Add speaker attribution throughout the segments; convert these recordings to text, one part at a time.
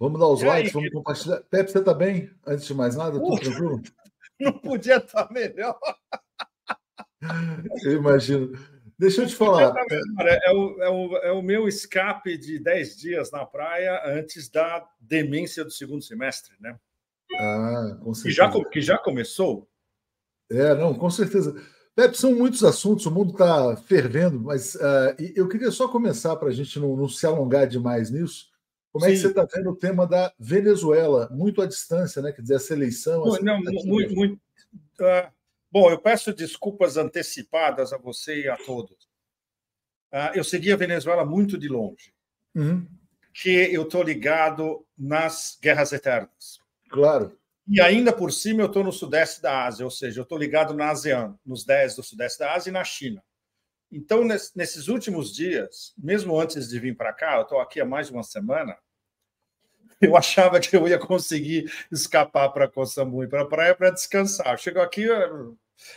Speaker 1: Vamos dar os
Speaker 2: E aí,
Speaker 1: likes, vamos compartilhar. Pepe, você está bem? Antes de mais nada, tudo tranquilo?
Speaker 2: Não podia estar melhor.
Speaker 1: Eu imagino. Deixa eu te
Speaker 2: Não podia
Speaker 1: falar.
Speaker 2: estar melhor. É o meu escape de 10 dias na praia antes da demência do segundo semestre, né?
Speaker 1: Com certeza.
Speaker 2: Que já começou?
Speaker 1: Não, com certeza. Pepe, são muitos assuntos, o mundo está fervendo, mas eu queria só começar para a gente não se alongar demais nisso. Como é que você está vendo o tema da Venezuela, muito à distância, né? Quer dizer, essa eleição, essa
Speaker 2: muito. Bom, eu peço desculpas antecipadas a você e a todos. Eu segui a Venezuela muito de longe, que eu estou ligado nas guerras eternas.
Speaker 1: Claro.
Speaker 2: E ainda por cima eu estou no sudeste da Ásia, ou seja, eu estou ligado na ASEAN, nos 10 do sudeste da Ásia e na China. Então, nesses últimos dias, mesmo antes de vir para cá, eu estou aqui há mais de uma semana, eu achava que eu ia conseguir escapar para Koh Samui, para a praia, para descansar. Chego aqui,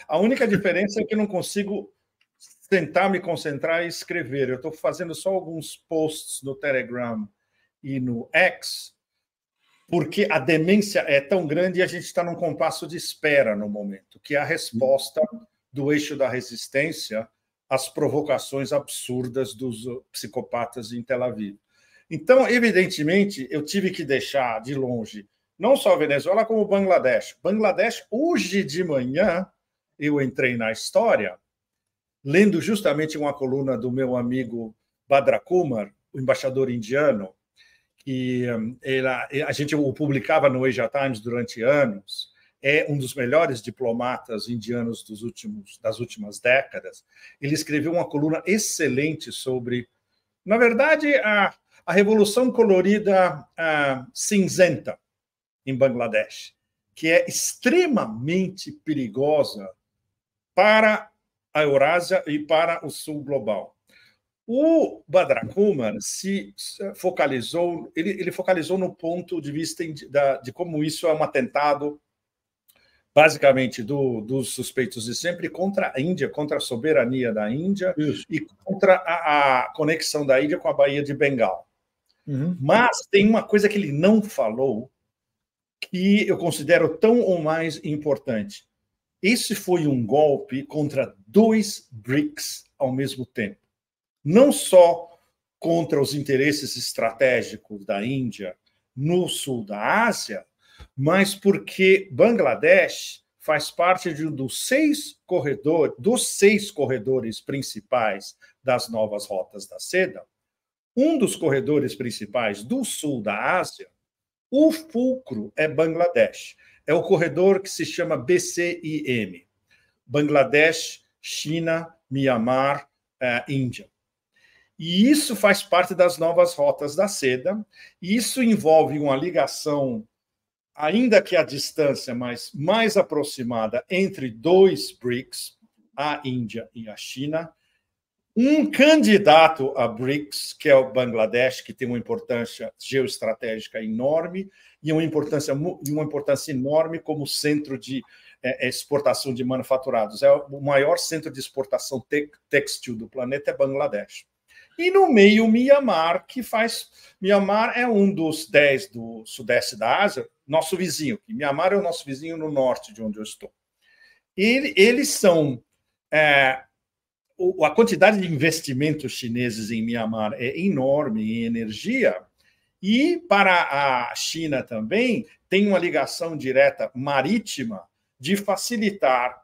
Speaker 2: a única diferença é que eu não consigo tentar me concentrar e escrever. Eu estou fazendo só alguns posts no Telegram e no X, porque a demência é tão grande e a gente está num compasso de espera no momento, que é a resposta do eixo da resistência às provocações absurdas dos psicopatas em Tel Aviv. Então, evidentemente, eu tive que deixar de longe não só a Venezuela, como o Bangladesh. Bangladesh, hoje de manhã, eu entrei na história, lendo justamente uma coluna do meu amigo Badra Kumar, o embaixador indiano, que a gente o publicava no Asia Times durante anos, é um dos melhores diplomatas indianos das últimas décadas. Ele escreveu uma coluna excelente sobre, na verdade, a Revolução Colorida cinzenta em Bangladesh, que é extremamente perigosa para a Eurásia e para o sul global. O Badra Kumar se focalizou, ele focalizou no ponto de vista de como isso é um atentado, basicamente, dos suspeitos de sempre contra a Índia, contra a soberania da Índia e contra a conexão da Índia com a Baía de Bengal. Mas tem uma coisa que ele não falou que eu considero tão ou mais importante. Esse foi um golpe contra 2 BRICS ao mesmo tempo. Não só contra os interesses estratégicos da Índia no sul da Ásia, mas porque Bangladesh faz parte dos 6 corredores principais das novas rotas da seda. Um dos corredores principais do sul da Ásia, o fulcro é Bangladesh. É o corredor que se chama BCIM. Bangladesh, China, Mianmar, Índia. E isso faz parte das novas rotas da seda, e isso envolve uma ligação, ainda que à distância, mas mais aproximada, entre 2 BRICS, a Índia e a China. Um candidato a BRICS, que é o Bangladesh, que tem uma importância geoestratégica enorme e uma importância enorme como centro de exportação de manufaturados. É o maior centro de exportação têxtil do planeta, é Bangladesh. E no meio, Mianmar, Mianmar é um dos 10 do sudeste da Ásia, nosso vizinho. Mianmar é o nosso vizinho no norte de onde eu estou. Eles são... a quantidade de investimentos chineses em Mianmar é enorme em energia, e para a China também tem uma ligação direta marítima de facilitar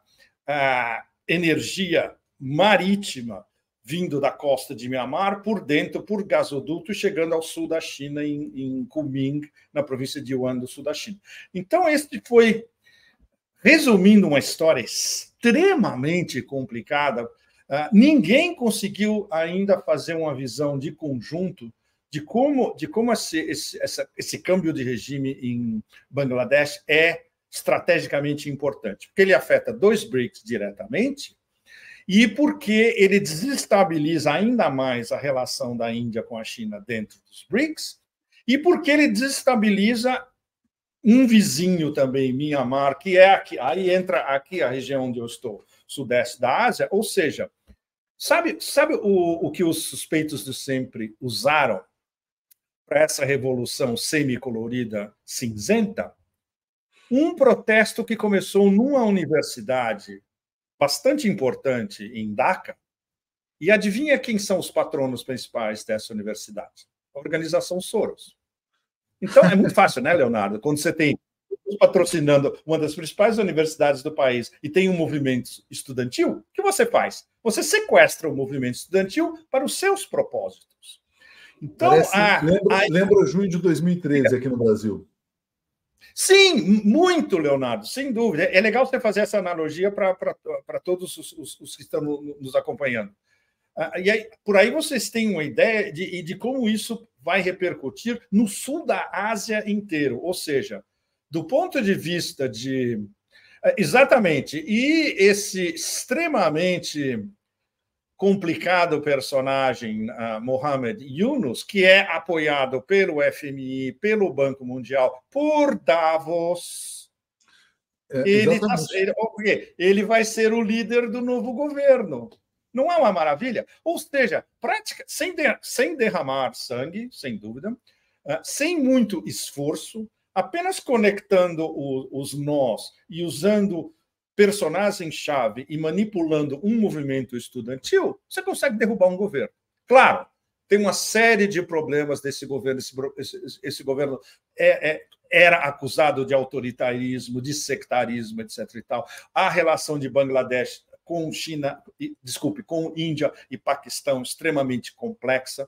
Speaker 2: a energia marítima vindo da costa de Mianmar por dentro, por gasoduto, chegando ao sul da China, em Kunming, na província de Yunnan, do sul da China. Então, este foi, resumindo uma história extremamente complicada. Ninguém conseguiu ainda fazer uma visão de conjunto de como esse câmbio de regime em Bangladesh é estrategicamente importante, porque ele afeta 2 BRICS diretamente e porque ele desestabiliza ainda mais a relação da Índia com a China dentro dos BRICS e porque ele desestabiliza um vizinho também, Mianmar, que é aqui, aí entra aqui a região onde eu estou, sudeste da Ásia, ou seja, sabe o que os suspeitos de sempre usaram para essa revolução semicolorida cinzenta, um protesto que começou numa universidade bastante importante em Dhaka. E adivinha quem são os patronos principais dessa universidade? A Organização Soros. Então, é muito fácil, né, Leonardo? Quando você tem patrocinando uma das principais universidades do país e tem um movimento estudantil, o que você faz? Você sequestra o movimento estudantil para os seus propósitos. Então,
Speaker 1: lembra junho de 2013 aqui no Brasil.
Speaker 2: Sim, muito, Leonardo, sem dúvida. É legal você fazer essa analogia para todos os que estão nos acompanhando. E aí, por aí vocês têm uma ideia de como isso vai repercutir no sul da Ásia inteiro, ou seja, do ponto de vista de... Exatamente, e esse extremamente complicado personagem, Mohamed Yunus, que é apoiado pelo FMI, pelo Banco Mundial, por Davos, ele vai ser o líder do novo governo. Não é uma maravilha? Ou seja, prática, sem derramar sangue, sem dúvida, sem muito esforço, apenas conectando os nós e usando personagens-chave e manipulando um movimento estudantil, você consegue derrubar um governo. Claro, tem uma série de problemas desse governo. Esse governo era acusado de autoritarismo, de sectarismo, etc. E tal. A relação de Bangladesh com com Índia e Paquistão extremamente complexa.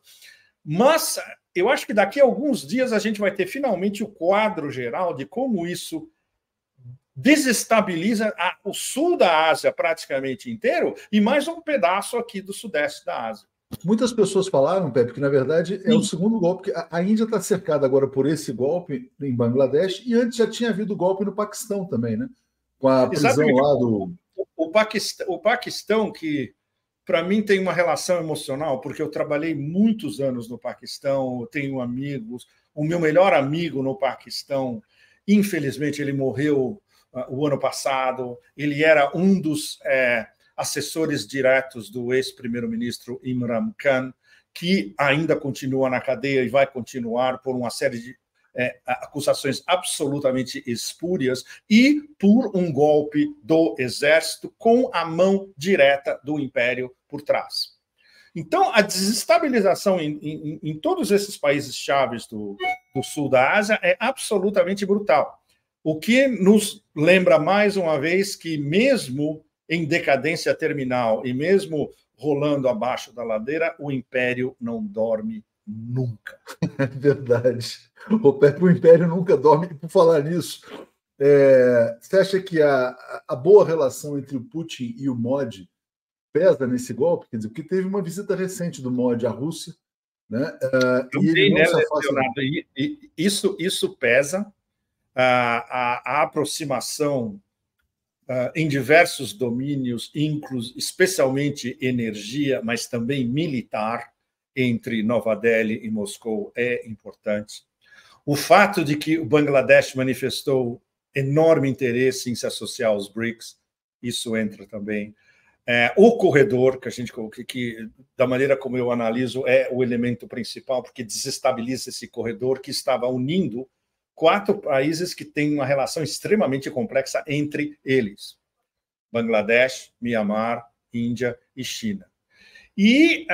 Speaker 2: Mas eu acho que daqui a alguns dias a gente vai ter finalmente o quadro geral de como isso desestabiliza o sul da Ásia praticamente inteiro e mais um pedaço aqui do sudeste da Ásia.
Speaker 1: Muitas pessoas falaram, Pepe, que na verdade é o segundo golpe, que a Índia está cercada agora por esse golpe em Bangladesh, e antes já tinha havido golpe no Paquistão também, né? Com a prisão lá do...
Speaker 2: O Paquistão, que para mim tem uma relação emocional, porque eu trabalhei muitos anos no Paquistão, eu tenho amigos, o meu melhor amigo no Paquistão, infelizmente ele morreu o ano passado, ele era um dos assessores diretos do ex-primeiro-ministro Imran Khan, que ainda continua na cadeia e vai continuar por uma série de acusações absolutamente espúrias e por um golpe do exército com a mão direta do império por trás. Então, a desestabilização em todos esses países chaves do sul da Ásia é absolutamente brutal. O que nos lembra, mais uma vez, que mesmo em decadência terminal e mesmo rolando abaixo da ladeira, o império não dorme nunca.
Speaker 1: É verdade. O império nunca dorme. E por falar nisso, você acha que a boa relação entre o Putin e o Modi pesa nesse golpe? Quer dizer, porque teve uma visita recente do Modi à Rússia, né?
Speaker 2: E ele não se afasta... Leonardo, isso pesa. A aproximação em diversos domínios, especialmente energia, mas também militar, entre Nova Delhi e Moscou é importante. O fato de que o Bangladesh manifestou enorme interesse em se associar aos BRICS, isso entra também. O corredor, que da maneira como eu analiso, é o elemento principal, porque desestabiliza esse corredor que estava unindo 4 países que têm uma relação extremamente complexa entre eles: Bangladesh, Mianmar, Índia e China. E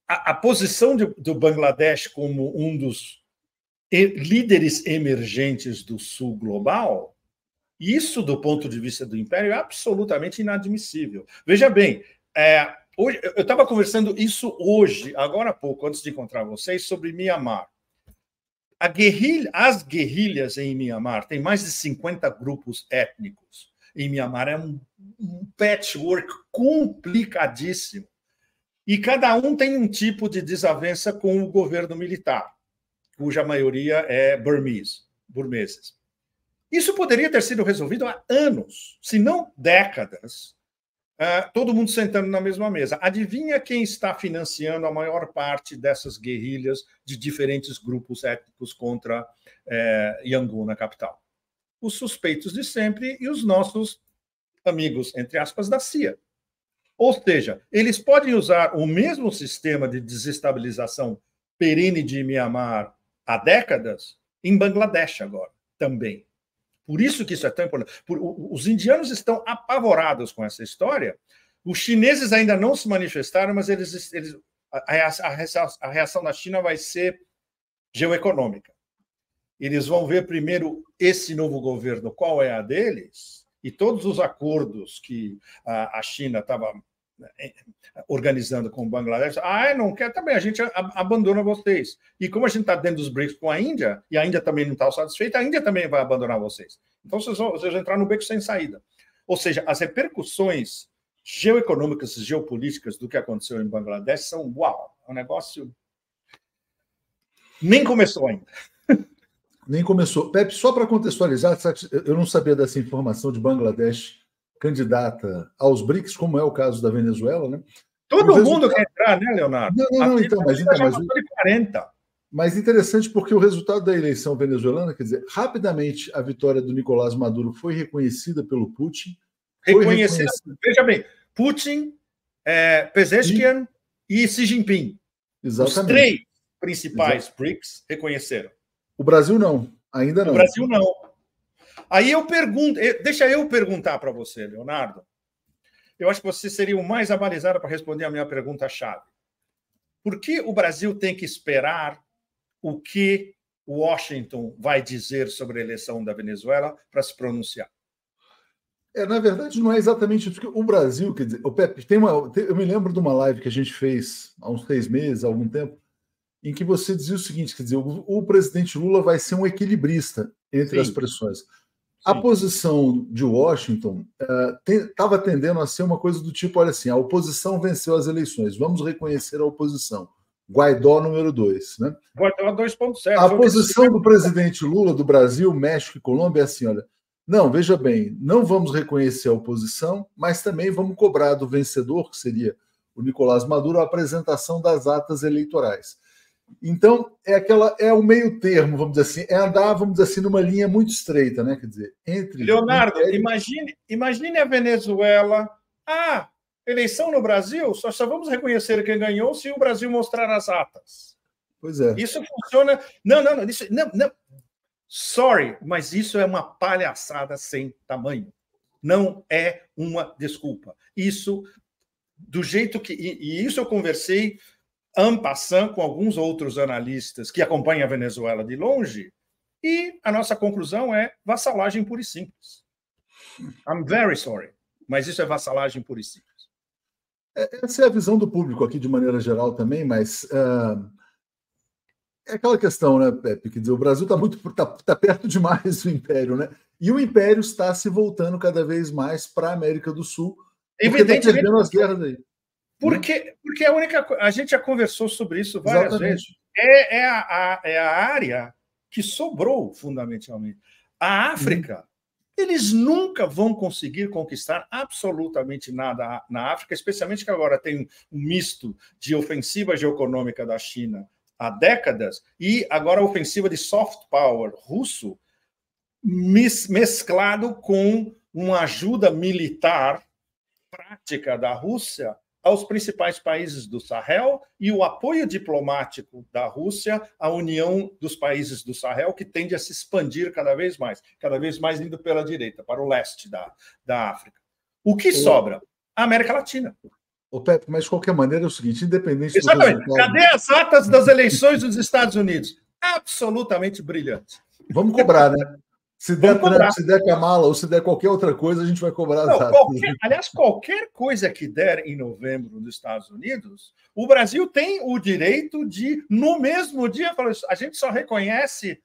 Speaker 2: a posição do Bangladesh como um dos líderes emergentes do sul global, isso, do ponto de vista do império, é absolutamente inadmissível. Veja bem, eu estava conversando isso hoje, agora há pouco, antes de encontrar vocês, sobre Mianmar. As guerrilhas em Mianmar, tem mais de 50 grupos étnicos em Mianmar, é um patchwork complicadíssimo. E cada um tem um tipo de desavença com o governo militar, cuja maioria é burmeses. Isso poderia ter sido resolvido há anos, se não décadas, todo mundo sentando na mesma mesa. Adivinha quem está financiando a maior parte dessas guerrilhas de diferentes grupos étnicos contra Yangon, na capital? Os suspeitos de sempre e os nossos amigos, entre aspas, da CIA. Ou seja, eles podem usar o mesmo sistema de desestabilização perene de Mianmar há décadas, em Bangladesh agora também. Por isso que isso é tão importante. Os indianos estão apavorados com essa história. Os chineses ainda não se manifestaram, mas a reação da China vai ser geoeconômica. Eles vão ver primeiro esse novo governo, qual é a deles, e todos os acordos que a China estava organizando com o Bangladesh. Não quer também, a gente abandona vocês. E como a gente está dentro dos BRICS com a Índia, e a Índia também não está satisfeita, a Índia também vai abandonar vocês. Então vocês vão entrar no beco sem saída. Ou seja, as repercussões geoeconômicas e geopolíticas do que aconteceu em Bangladesh são uau, é um negócio... Nem começou ainda.
Speaker 1: Nem começou. Pepe, só para contextualizar, eu não sabia dessa informação de Bangladesh candidata aos BRICS, como é o caso da Venezuela, né?
Speaker 2: Todo mundo quer entrar, né, Leonardo?
Speaker 1: Mas interessante porque o resultado da eleição venezuelana, quer dizer, rapidamente a vitória do Nicolás Maduro foi reconhecida pelo Putin.
Speaker 2: Veja bem, Putin, Pezeshkian e Xi Jinping.
Speaker 1: Exatamente.
Speaker 2: Os três principais BRICS reconheceram.
Speaker 1: O Brasil não, ainda não.
Speaker 2: O Brasil não. Aí eu pergunto, deixa eu perguntar para você, Leonardo. Eu acho que você seria o mais abalizado para responder a minha pergunta-chave. Por que o Brasil tem que esperar o que Washington vai dizer sobre a eleição da Venezuela para se pronunciar?
Speaker 1: Na verdade, não é exatamente isso. Porque o Brasil, quer dizer, o Pepe, eu me lembro de uma live que a gente fez há uns 6 meses, há algum tempo, em que você dizia o seguinte, quer dizer, o presidente Lula vai ser um equilibrista entre as pressões. A posição de Washington estava tendendo a ser uma coisa do tipo, olha assim, a oposição venceu as eleições, vamos reconhecer a oposição. Guaidó número 2. Né?
Speaker 2: Guaidó 2.0.
Speaker 1: A posição do presidente Lula, do Brasil, México e Colômbia é assim, olha, não, veja bem, não vamos reconhecer a oposição, mas também vamos cobrar do vencedor, que seria o Nicolás Maduro, a apresentação das atas eleitorais. Então, é o meio termo, vamos dizer assim, andar, vamos dizer assim, numa linha muito estreita, né? Quer dizer, entre...
Speaker 2: Leonardo, imagine a Venezuela. Eleição no Brasil, só vamos reconhecer quem ganhou se o Brasil mostrar as atas.
Speaker 1: Pois é.
Speaker 2: Isso funciona... Não. Sorry, mas isso é uma palhaçada sem tamanho. Não é uma desculpa. Isso, do jeito que... E isso eu conversei en passant com alguns outros analistas que acompanham a Venezuela de longe, e a nossa conclusão é vassalagem pura e simples. I'm very sorry, mas isso é vassalagem pura e simples.
Speaker 1: Essa é a visão do público aqui de maneira geral também, mas é aquela questão, né, Pepe? Quer dizer, o Brasil está perto demais do Império, né? E o Império está se voltando cada vez mais para a América do Sul, porque está perdendo as guerras aí.
Speaker 2: Porque a gente já conversou sobre isso várias vezes. É a área que sobrou, fundamentalmente. A África, eles nunca vão conseguir conquistar absolutamente nada na África, especialmente que agora tem um misto de ofensiva geoeconômica da China há décadas e agora a ofensiva de soft power russo mesclado com uma ajuda militar prática da Rússia aos principais países do Sahel e o apoio diplomático da Rússia à União dos Países do Sahel, que tende a se expandir cada vez mais indo pela direita, para o leste da África. O que sobra? A América Latina.
Speaker 1: Pepe, mas de qualquer maneira é o seguinte, independente
Speaker 2: Exatamente. Do resultado... Cadê as atas das eleições dos Estados Unidos? Absolutamente brilhante.
Speaker 1: Vamos cobrar, né? Se der Trump, se der Kamala ou se der qualquer outra coisa, a gente vai cobrar as atas.
Speaker 2: Aliás, qualquer coisa que der em novembro nos Estados Unidos, o Brasil tem o direito de, no mesmo dia, a gente só reconhece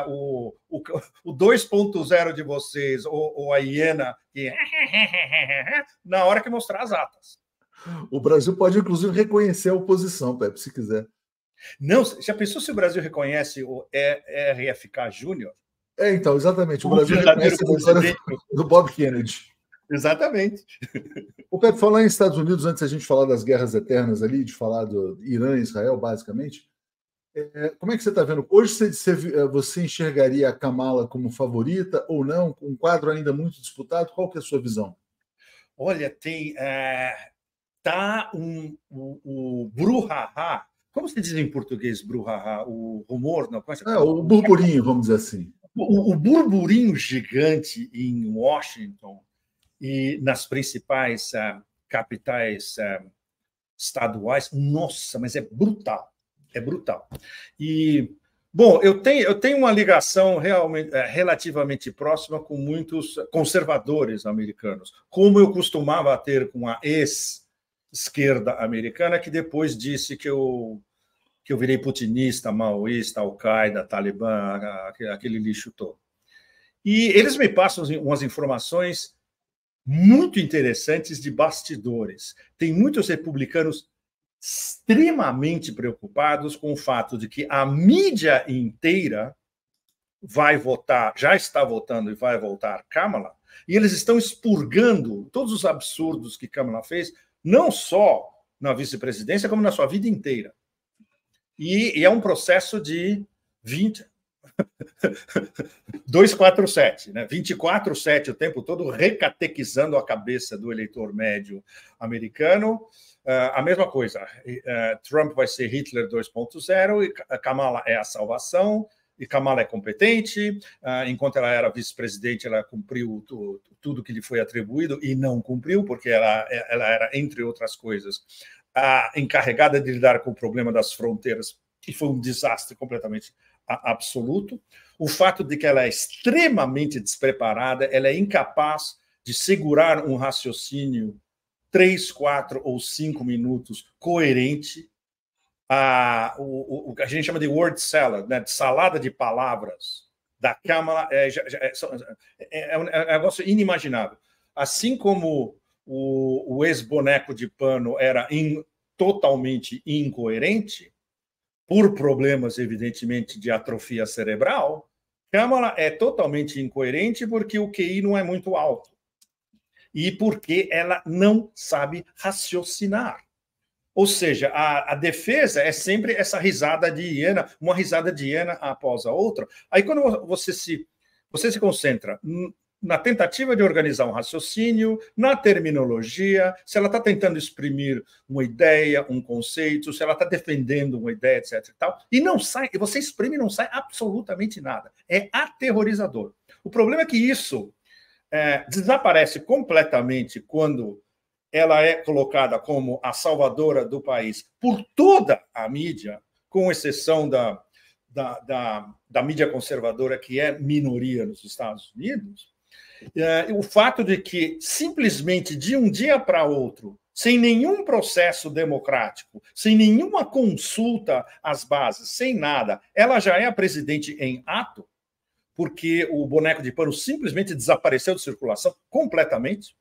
Speaker 2: o 2.0 de vocês, ou a hiena, na hora que mostrar as atas.
Speaker 1: O Brasil pode, inclusive, reconhecer a oposição, Pepe, se quiser.
Speaker 2: Não, já pensou se o Brasil reconhece o RFK Júnior?
Speaker 1: Então, exatamente. O Brasil reconhece a vitória do Bob Kennedy.
Speaker 2: Exatamente.
Speaker 1: O Pepe, falar em Estados Unidos, antes da gente falar das guerras eternas ali, de falar do Irã e Israel, basicamente, como é que você está vendo? Hoje você enxergaria a Kamala como favorita ou não? Com um quadro ainda muito disputado, qual que é a sua visão?
Speaker 2: Olha, tem... o brouhaha como se diz em português, brouhaha? O rumor? Não,
Speaker 1: o burburinho, vamos dizer assim.
Speaker 2: O burburinho gigante em Washington e nas principais capitais estaduais, nossa, mas é brutal. É brutal. E, bom, eu tenho uma ligação relativamente próxima com muitos conservadores americanos, como eu costumava ter com a ex-esquerda americana, que depois disse que eu virei putinista, maoísta, Al-Qaeda, Talibã, aquele lixo todo. E eles me passam umas informações muito interessantes de bastidores. Tem muitos republicanos extremamente preocupados com o fato de que a mídia inteira vai votar, já está votando e vai votar Kamala, e eles estão expurgando todos os absurdos que Kamala fez, não só na vice-presidência, como na sua vida inteira. E é um processo de 247, né? 24/7 o tempo todo, recatequizando a cabeça do eleitor médio americano. A mesma coisa, Trump vai ser Hitler 2.0 e Kamala é a salvação, e Kamala é competente, enquanto ela era vice-presidente, ela cumpriu tudo que lhe foi atribuído e não cumpriu, porque ela era, entre outras coisas, a encarregada de lidar com o problema das fronteiras, que foi um desastre completamente absoluto. O fato de que ela é extremamente despreparada, ela é incapaz de segurar um raciocínio 3, 4 ou 5 minutos coerente. O que a gente chama de word salad, né, de salada de palavras da Kamala, é um negócio inimaginável. Assim como o ex-boneco de pano era totalmente incoerente, por problemas, evidentemente, de atrofia cerebral, Kamala é totalmente incoerente porque o QI não é muito alto e porque ela não sabe raciocinar. Ou seja, a defesa é sempre essa risada de hiena, uma risada de hiena após a outra. Aí, quando você se concentra na tentativa de organizar um raciocínio, na terminologia, se ela está tentando exprimir uma ideia, um conceito, se ela está defendendo uma ideia, etc. E tal, e não sai, você exprime e não sai absolutamente nada. É aterrorizador. O problema é que isso desaparece completamente quando ela é colocada como a salvadora do país por toda a mídia, com exceção da mídia conservadora, que é minoria nos Estados Unidos. O fato de que, simplesmente, de um dia para outro, sem nenhum processo democrático, sem nenhuma consulta às bases, sem nada, ela já é a presidente em ato, porque o boneco de pano simplesmente desapareceu de circulação completamente,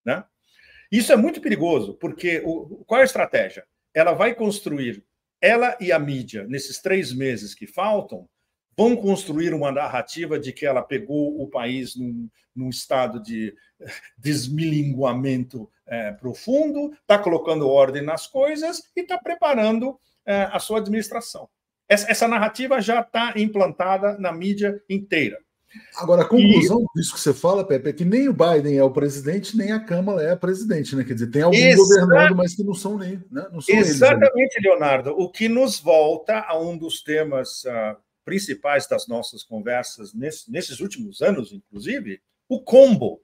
Speaker 2: né? Isso é muito perigoso, porque qual é a estratégia? Ela vai construir, ela e a mídia, nesses 3 meses que faltam, vão construir uma narrativa de que ela pegou o país num estado de desmilinguamento profundo, está colocando ordem nas coisas e está preparando a sua administração. Essa narrativa já está implantada na mídia inteira.
Speaker 1: Agora, a conclusão disso que você fala, Pepe, é que nem o Biden é o presidente, nem a Kamala é a presidente, né? Quer dizer, tem alguém governando, mas que não são nem, né? Não são
Speaker 2: exatamente,
Speaker 1: eles,
Speaker 2: Leonardo. O que nos volta a um dos temas principais das nossas conversas nesses últimos anos, inclusive, o combo.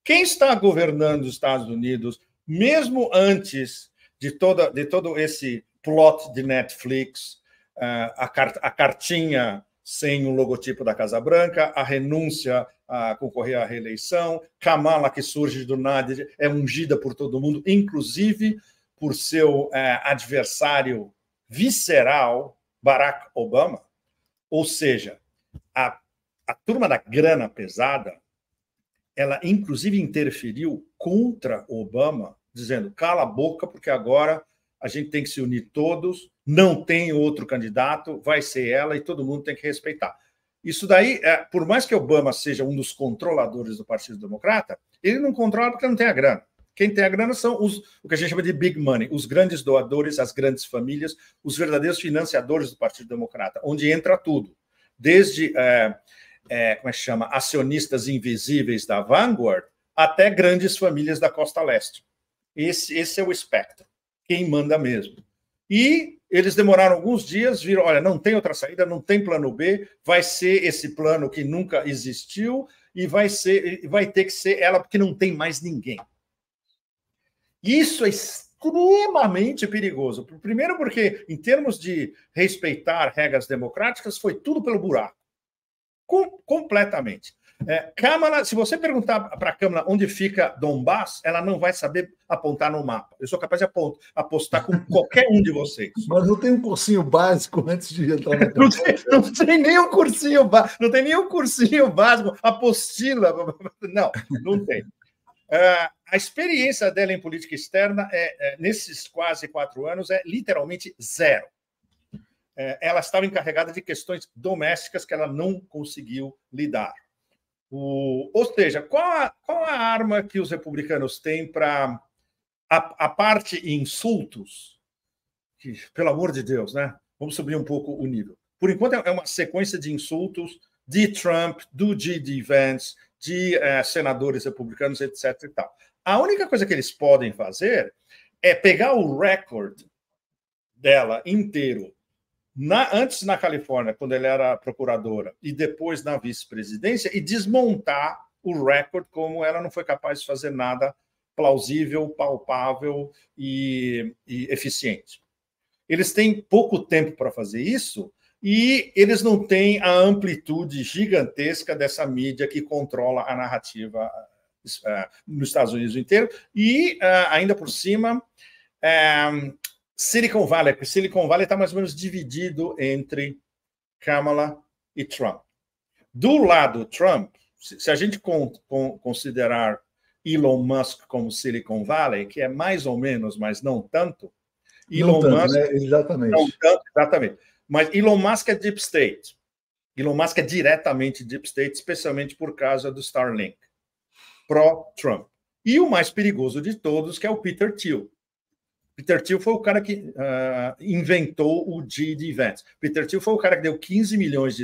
Speaker 2: Quem está governando os Estados Unidos, mesmo antes de todo esse plot de Netflix, a cartinha sem o logotipo da Casa Branca, a renúncia a concorrer à reeleição, Kamala, que surge do nada, é ungida por todo mundo, inclusive por seu adversário visceral, Barack Obama. Ou seja, a turma da grana pesada, ela inclusive interferiu contra Obama, dizendo, cala a boca, porque agora a gente tem que se unir todos, não tem outro candidato, vai ser ela e todo mundo tem que respeitar. Isso daí, por mais que Obama seja um dos controladores do Partido Democrata, ele não controla porque não tem a grana. Quem tem a grana são o que a gente chama de big money, os grandes doadores, as grandes famílias, os verdadeiros financiadores do Partido Democrata, onde entra tudo. Desde, como é que chama, acionistas invisíveis da Vanguard, até grandes famílias da Costa Leste. Esse é o espectro. Quem manda mesmo. E Eles demoraram alguns dias, viram, olha, não tem outra saída, não tem plano B, vai ser esse plano que nunca existiu e vai ter que ser ela, porque não tem mais ninguém. Isso é extremamente perigoso. Primeiro porque, em termos de respeitar regras democráticas, foi tudo pelo buraco. Completamente. Câmara, se você perguntar para a Câmara onde fica Donbass, ela não vai saber apontar no mapa. Eu sou capaz de apostar com qualquer um de vocês.
Speaker 1: Mas não tem um cursinho básico antes de entrar na
Speaker 2: não tem nem um cursinho básico, não tem nem um cursinho básico, apostila. Não tem. A experiência dela em política externa, nesses quase 4 anos, é literalmente zero. Ela estava encarregada de questões domésticas que ela não conseguiu lidar. Ou seja, qual a arma que os republicanos têm para a parte insultos? Que, pelo amor de Deus, né? Vamos subir um pouco o nível. Por enquanto, é uma sequência de insultos de Trump, do J.D. Vance, de senadores republicanos, etc. E tal. A única coisa que eles podem fazer é pegar o recorde dela inteiro, antes na Califórnia, quando ela era procuradora, e depois na vice-presidência, e desmontar o recorde como ela não foi capaz de fazer nada plausível, palpável e eficiente. Eles têm pouco tempo para fazer isso e eles não têm a amplitude gigantesca dessa mídia que controla a narrativa nos Estados Unidos inteiro e, ainda por cima, Silicon Valley, porque Silicon Valley está mais ou menos dividido entre Kamala e Trump. Do lado Trump, se a gente considerar Elon Musk como Silicon Valley, que é mais ou menos, mas não tanto,
Speaker 1: Elon Musk, né? Exatamente.
Speaker 2: Não tanto, exatamente. Mas Elon Musk é Deep State. Elon Musk é diretamente Deep State, especialmente por causa do Starlink, pró-Trump. E o mais perigoso de todos, que é o Peter Thiel. Peter Thiel foi o cara que inventou o J.D. Vance. Peter Thiel foi o cara que deu $15 milhões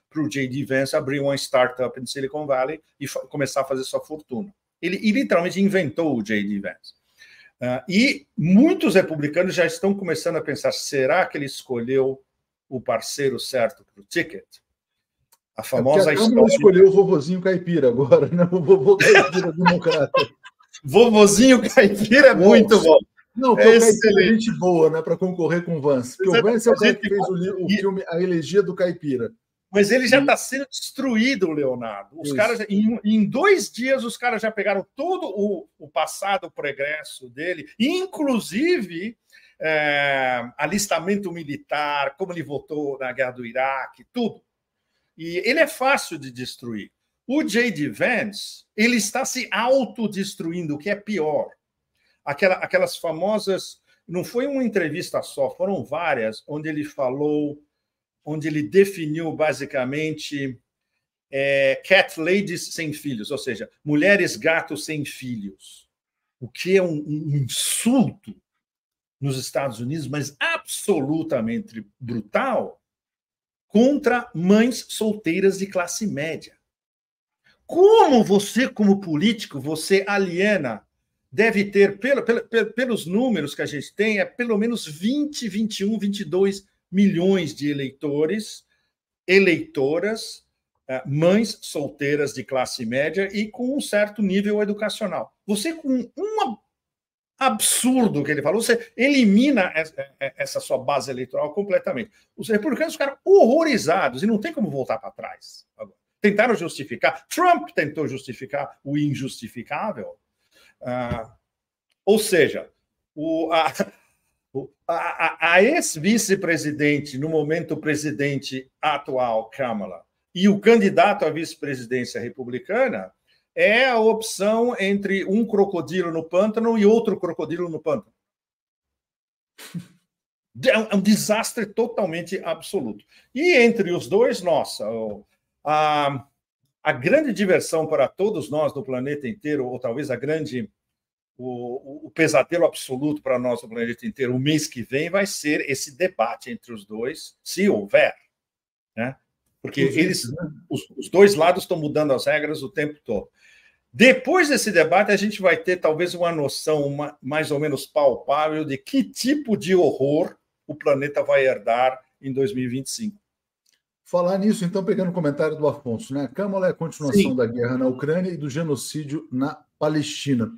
Speaker 2: para o J.D. Vance abrir uma startup em Silicon Valley e começar a fazer sua fortuna. Ele literalmente inventou o J.D. Vance. E muitos republicanos já estão começando a pensar, será que ele escolheu o parceiro certo para o ticket? A famosa
Speaker 1: história... Ele escolheu o vovozinho caipira agora, né? O vovô caipira democrata.
Speaker 2: Vovozinho caipira é muito bom.
Speaker 1: Não, porque o Caipira é gente boa, né, para concorrer com o Vance. Porque o Vance é o cara que fez o filme A Elegia do Caipira.
Speaker 2: Mas ele já está sendo destruído, Leonardo. Os caras, em 2 dias, os caras já pegaram todo o passado pregresso dele, inclusive alistamento militar, como ele votou na guerra do Iraque, tudo. E ele é fácil de destruir. O J.D. Vance, ele está se autodestruindo, o que é pior. Aquelas famosas... Não foi uma entrevista só, foram várias, onde ele falou, onde ele definiu basicamente cat ladies sem filhos, ou seja, mulheres gatos sem filhos, o que é um insulto nos Estados Unidos, mas absolutamente brutal, contra mães solteiras de classe média. Como você, como político, você aliena, deve ter, pelos números que a gente tem, pelo menos 20, 21, 22 milhões de eleitoras, mães solteiras de classe média e com um certo nível educacional. Você, com um absurdo que ele falou, você elimina essa sua base eleitoral completamente. Os republicanos ficaram horrorizados e não tem como voltar para trás. Tentaram justificar. Trump tentou justificar o injustificável. Ou seja, a ex-vice-presidente, no momento presidente atual, Kamala, e o candidato à vice-presidência republicana é a opção entre um crocodilo no pântano e outro crocodilo no pântano. É um desastre totalmente absoluto. E entre os dois, nossa, a grande diversão para todos nós no planeta inteiro, ou talvez o pesadelo absoluto para nós no planeta inteiro, o mês que vem, vai ser esse debate entre os dois, se houver, né? Porque os dois lados estão mudando as regras o tempo todo. Depois desse debate, a gente vai ter talvez uma noção mais ou menos palpável de que tipo de horror o planeta vai herdar em 2025.
Speaker 1: Falar nisso, então, pegando o comentário do Afonso, né? A Câmara é a continuação da guerra na Ucrânia e do genocídio na Palestina.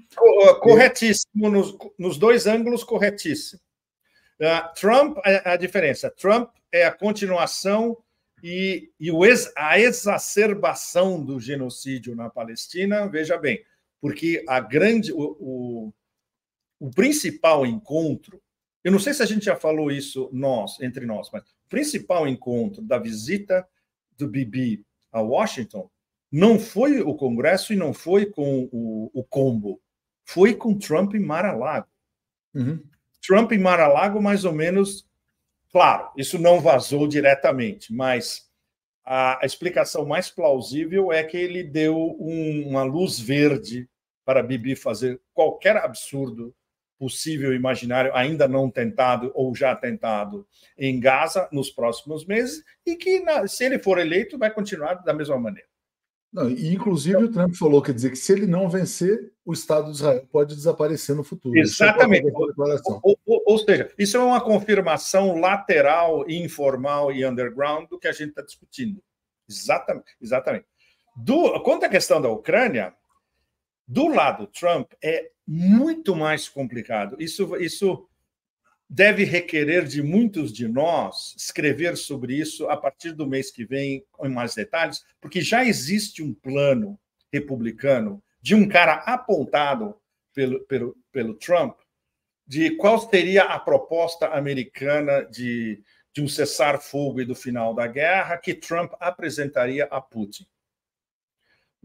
Speaker 2: Corretíssimo, nos dois ângulos, corretíssimo. Trump, a diferença, Trump é a continuação e a exacerbação do genocídio na Palestina, veja bem, porque o principal encontro, eu não sei se a gente já falou isso entre nós, mas o principal encontro da visita do Bibi a Washington não foi o Congresso e não foi com o combo, foi com Trump em Mar-a-Lago.
Speaker 1: Uhum.
Speaker 2: Trump em Mar-a-Lago, mais ou menos, claro, isso não vazou diretamente, mas a explicação mais plausível é que ele deu uma luz verde para Bibi fazer qualquer absurdo possível e imaginário, ainda não tentado ou já tentado em Gaza nos próximos meses, e que, se ele for eleito, vai continuar da mesma maneira.
Speaker 1: Não, e, inclusive, o Trump falou, quer dizer, que se ele não vencer, o Estado de Israel pode desaparecer no futuro.
Speaker 2: Exatamente. Ou seja, isso é uma confirmação lateral, informal e underground do que a gente está discutindo. Exatamente. Quanto à questão da Ucrânia, do lado Trump é muito mais complicado. Isso deve requerer de muitos de nós escrever sobre isso a partir do mês que vem, com mais detalhes, porque já existe um plano republicano de um cara apontado pelo Trump de qual seria a proposta americana de um cessar-fogo e do final da guerra que Trump apresentaria a Putin.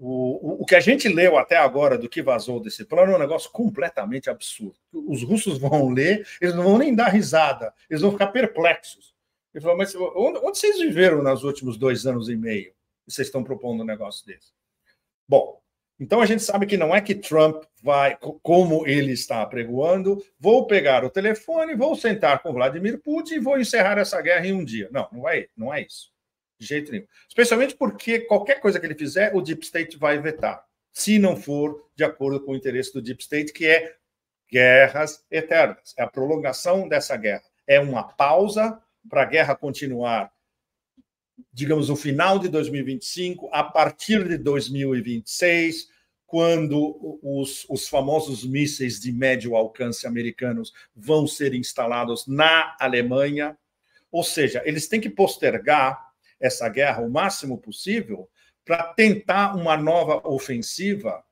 Speaker 2: O que a gente leu até agora do que vazou desse plano é um negócio completamente absurdo. Os russos vão ler, eles não vão nem dar risada, eles vão ficar perplexos. Ele falou, mas onde vocês viveram nos últimos 2 anos e meio? E vocês estão propondo um negócio desse? Bom, então a gente sabe que não é que Trump vai, como ele está apregoando, vou pegar o telefone, vou sentar com Vladimir Putin e vou encerrar essa guerra em um dia. Não é isso. De jeito nenhum. Especialmente porque qualquer coisa que ele fizer, o Deep State vai vetar, se não for de acordo com o interesse do Deep State, que é guerras eternas. É a prolongação dessa guerra. É uma pausa para a guerra continuar, digamos, no final de 2025, a partir de 2026, quando os famosos mísseis de médio alcance americanos vão ser instalados na Alemanha. Ou seja, eles têm que postergar essa guerra o máximo possível para tentar uma nova ofensiva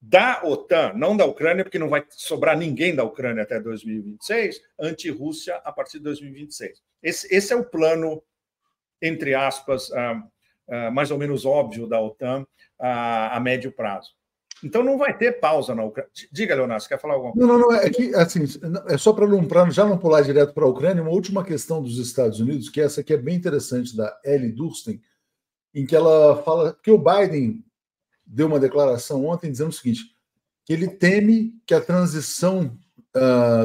Speaker 2: da OTAN, não da Ucrânia, porque não vai sobrar ninguém da Ucrânia até 2026, anti-Rússia a partir de 2026. Esse é o plano, entre aspas, mais ou menos óbvio da OTAN a médio prazo. Então não vai ter pausa na Ucrânia. Diga, Leonardo, você quer falar alguma coisa?
Speaker 1: Não, é que, assim, é só para já não pular direto para a Ucrânia, uma última questão dos Estados Unidos, que essa aqui é bem interessante, da Ellie Dursten, em que ela fala que o Biden deu uma declaração ontem dizendo o seguinte, que ele teme que a transição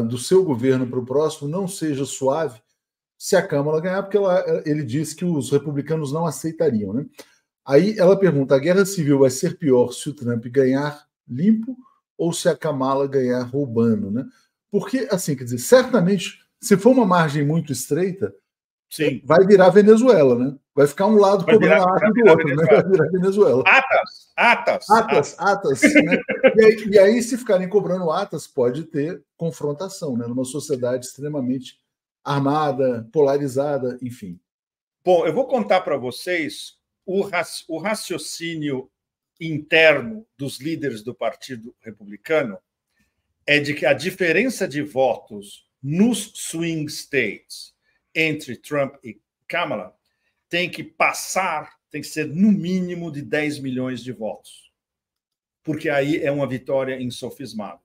Speaker 1: do seu governo para o próximo não seja suave se a Câmara ganhar, porque ele disse que os republicanos não aceitariam, né? Aí ela pergunta, a guerra civil vai ser pior se o Trump ganhar limpo ou se a Kamala ganhar roubando, né? Porque, assim, quer dizer, certamente, se for uma margem muito estreita,
Speaker 2: sim,
Speaker 1: vai virar Venezuela, né? Vai ficar um lado cobrando a ata do outro, né? Vai virar Venezuela. Atas, né? E aí, se ficarem cobrando atas, pode ter confrontação, né? Numa sociedade extremamente armada, polarizada, enfim.
Speaker 2: Bom, eu vou contar para vocês o raciocínio interno dos líderes do Partido Republicano é de que a diferença de votos nos swing states entre Trump e Kamala tem que ser no mínimo de 10 milhões de votos, porque aí é uma vitória insofismável.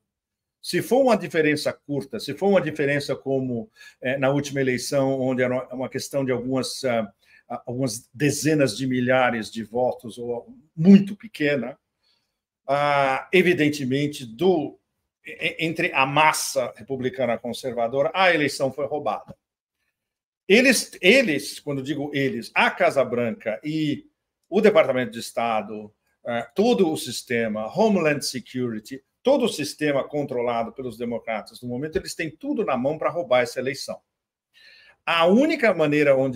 Speaker 2: Se for uma diferença curta, se for uma diferença como na última eleição, onde era uma questão de algumas dezenas de milhares de votos, ou muito pequena, evidentemente, entre a massa republicana conservadora, a eleição foi roubada. Eles, quando digo eles, a Casa Branca e o Departamento de Estado, todo o sistema, Homeland Security, todo o sistema controlado pelos democratas no momento, eles têm tudo na mão para roubar essa eleição. A única maneira o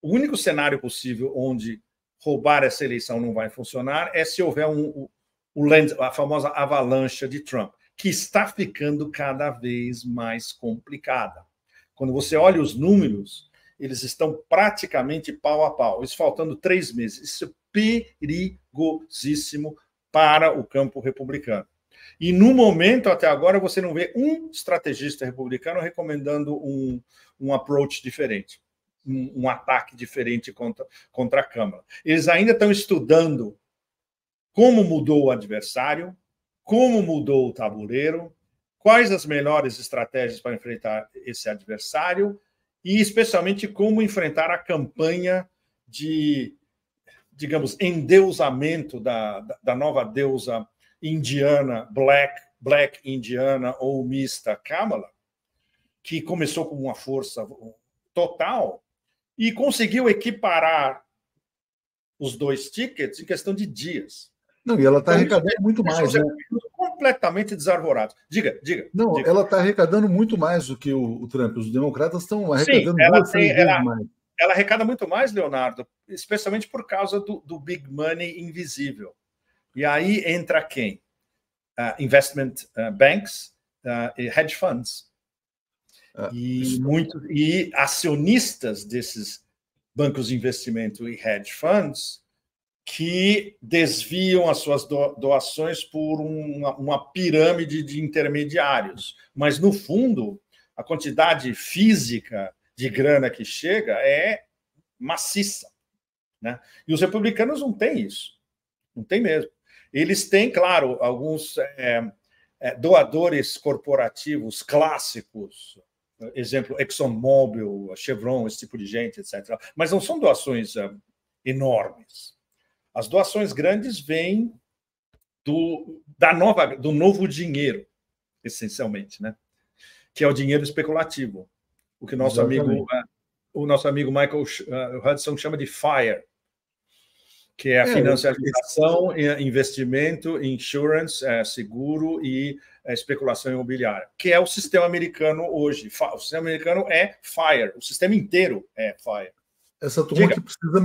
Speaker 2: único cenário possível onde roubar essa eleição não vai funcionar é se houver a famosa avalanche de Trump, que está ficando cada vez mais complicada. Quando você olha os números, eles estão praticamente pau a pau, isso faltando 3 meses. Isso é perigosíssimo para o campo republicano. E, no momento, até agora, você não vê um estrategista republicano recomendando um approach diferente, um ataque diferente contra a Câmara. Eles ainda estão estudando como mudou o adversário, como mudou o tabuleiro, quais as melhores estratégias para enfrentar esse adversário e, especialmente, como enfrentar a campanha de, digamos, endeusamento da nova deusa indiana, black indiana ou mista Kamala, que começou com uma força total e conseguiu equiparar os 2 tickets em questão de dias.
Speaker 1: Não, e ela está arrecadando muito mais, né?
Speaker 2: Completamente desarvorados. Diga.
Speaker 1: Não,
Speaker 2: diga.
Speaker 1: Ela está arrecadando muito mais do que o Trump. Os democratas estão arrecadando 2, 3 vezes mais.
Speaker 2: Ela arrecada muito mais, Leonardo, especialmente por causa do big money invisível. E aí entra quem? Investment banks e hedge funds. E acionistas desses bancos de investimento e hedge funds que desviam as suas doações por uma pirâmide de intermediários. Mas, no fundo, a quantidade física de grana que chega é maciça, né? E os republicanos não têm isso. Não tem mesmo. Eles têm, claro, alguns doadores corporativos clássicos, exemplo, ExxonMobil, Chevron, esse tipo de gente, etc. Mas não são doações enormes. As doações grandes vêm do novo dinheiro, essencialmente, né? Que é o dinheiro especulativo, o que o nosso amigo Michael Hudson chama de FIRE, que é a financiarização, investimento, insurance, seguro e especulação imobiliária, que é o sistema americano hoje. O sistema americano é FIRE, o sistema inteiro é FIRE.
Speaker 1: Essa turma que precisa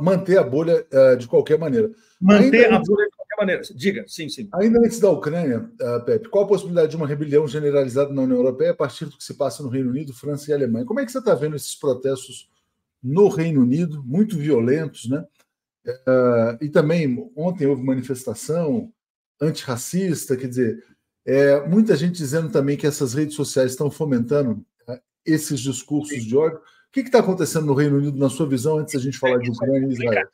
Speaker 1: manter a bolha de qualquer maneira.
Speaker 2: Manter a bolha de qualquer maneira. Diga, sim.
Speaker 1: Ainda antes da Ucrânia, Pepe, qual a possibilidade de uma rebelião generalizada na União Europeia a partir do que se passa no Reino Unido, França e Alemanha? Como é que você está vendo esses protestos no Reino Unido, muito violentos, né? E também, ontem houve manifestação antirracista, quer dizer, muita gente dizendo também que essas redes sociais estão fomentando esses discursos de ódio. O que está acontecendo no Reino Unido, na sua visão, antes da gente falar de Ucrânia e Israel?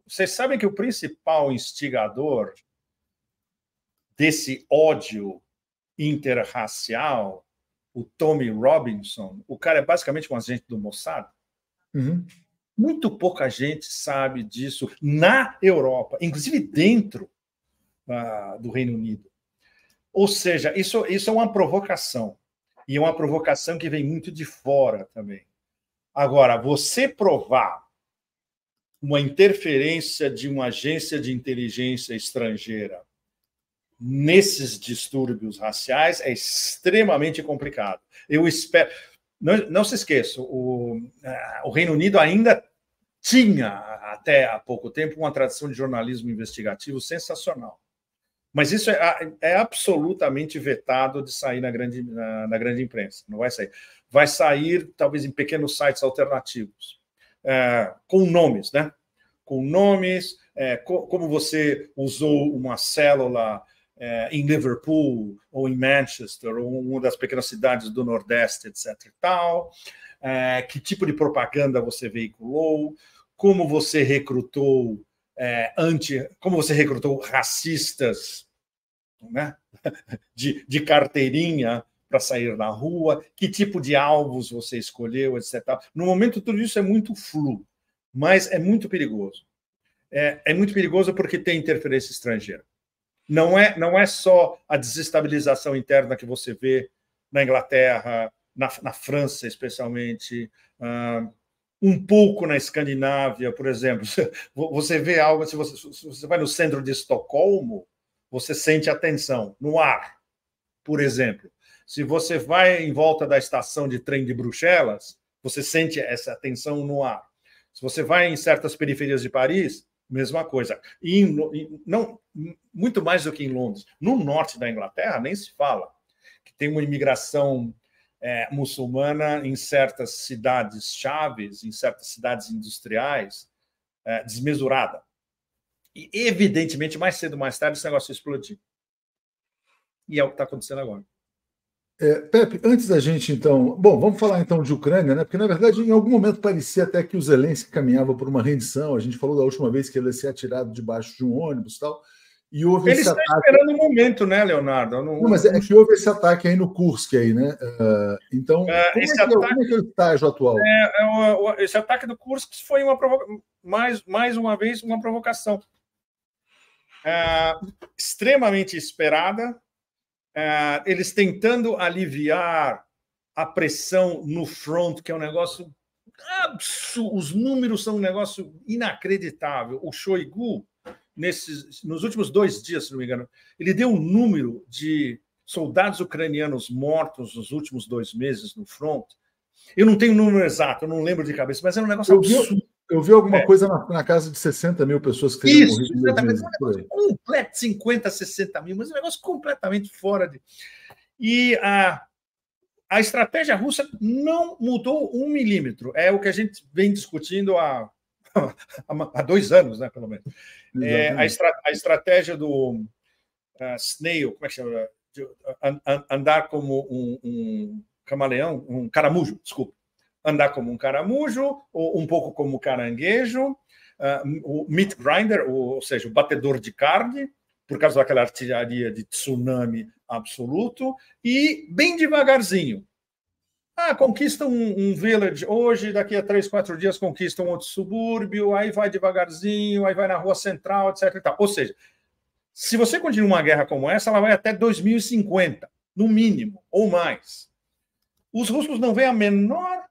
Speaker 2: Vocês sabem que o principal instigador desse ódio interracial, o Tommy Robinson, o cara é basicamente um agente do Mossad.
Speaker 1: Uhum.
Speaker 2: Muito pouca gente sabe disso na Europa, inclusive dentro do Reino Unido. Ou seja, isso é uma provocação. E é uma provocação que vem muito de fora também. Agora, você provar uma interferência de uma agência de inteligência estrangeira nesses distúrbios raciais é extremamente complicado. Eu espero... Não se esqueça, o Reino Unido ainda tinha, até há pouco tempo, uma tradição de jornalismo investigativo sensacional. Mas isso é absolutamente vetado de sair na grande imprensa. Não vai sair. Vai sair, talvez, em pequenos sites alternativos, com nomes, né? Com nomes, como você usou uma célula em Liverpool ou em Manchester, ou uma das pequenas cidades do Nordeste, etc. e tal, que tipo de propaganda você veiculou, como você recrutou como você recrutou racistas, né, de carteirinha para sair na rua, que tipo de alvos você escolheu, etc. No momento, tudo isso é muito flu, mas é muito perigoso. É muito perigoso porque tem interferência estrangeira. Não é só a desestabilização interna que você vê na Inglaterra, na França, especialmente, um pouco na Escandinávia, por exemplo. Você vê algo, se você vai no centro de Estocolmo, você sente a tensão no ar, por exemplo. Se você vai em volta da estação de trem de Bruxelas, Você sente essa tensão no ar. Se você vai em certas periferias de Paris, mesma coisa. E não, muito mais do que em Londres. No norte da Inglaterra, nem se fala, que tem uma imigração muçulmana em certas cidades chaves, em certas cidades industriais, desmesurada. E, evidentemente, mais cedo ou mais tarde, esse negócio vai explodir. E é o que está acontecendo agora.
Speaker 1: Pepe, antes da gente, então... Bom, vamos falar, então, de Ucrânia, né? Porque, na verdade, em algum momento parecia até que o Zelensky caminhava por uma rendição. A gente falou da última vez que ele ia ser atirado debaixo de um ônibus e tal. E houve
Speaker 2: ele está esperando um momento, né, Leonardo?
Speaker 1: Não, mas é que houve esse ataque aí no Kursk, aí, né? Então, como é que é o estágio atual?
Speaker 2: Esse ataque do Kursk foi mais uma vez uma provocação extremamente esperada. Eles tentando aliviar a pressão no front, que é um negócio absurdo. Os números são um negócio inacreditável. O Shoigu, nos últimos 2 dias, se não me engano, ele deu um número de soldados ucranianos mortos nos últimos 2 meses no front. Eu não tenho o número exato, eu não lembro de cabeça, mas é um negócio absurdo.
Speaker 1: Eu vi alguma coisa na casa de 60 mil pessoas que teriam morrido.
Speaker 2: Isso, exatamente. É um negócio completo, 50, 60 mil, mas é um negócio completamente fora de... E a estratégia russa não mudou 1 milímetro. É o que a gente vem discutindo há 2 anos, né, pelo menos. A estratégia do snail, como é que chama? Andar como um camaleão, um caramujo, desculpa. Andar como um caramujo, ou um pouco como caranguejo, o meat grinder, ou seja, o batedor de carne, por causa daquela artilharia de tsunami absoluto, e bem devagarzinho. Conquista um village hoje, daqui a 3, 4 dias conquista um outro subúrbio, aí vai devagarzinho, aí vai na rua central, etc. E tal. Ou seja, se você continua uma guerra como essa, ela vai até 2050, no mínimo, ou mais. Os russos não veem a menor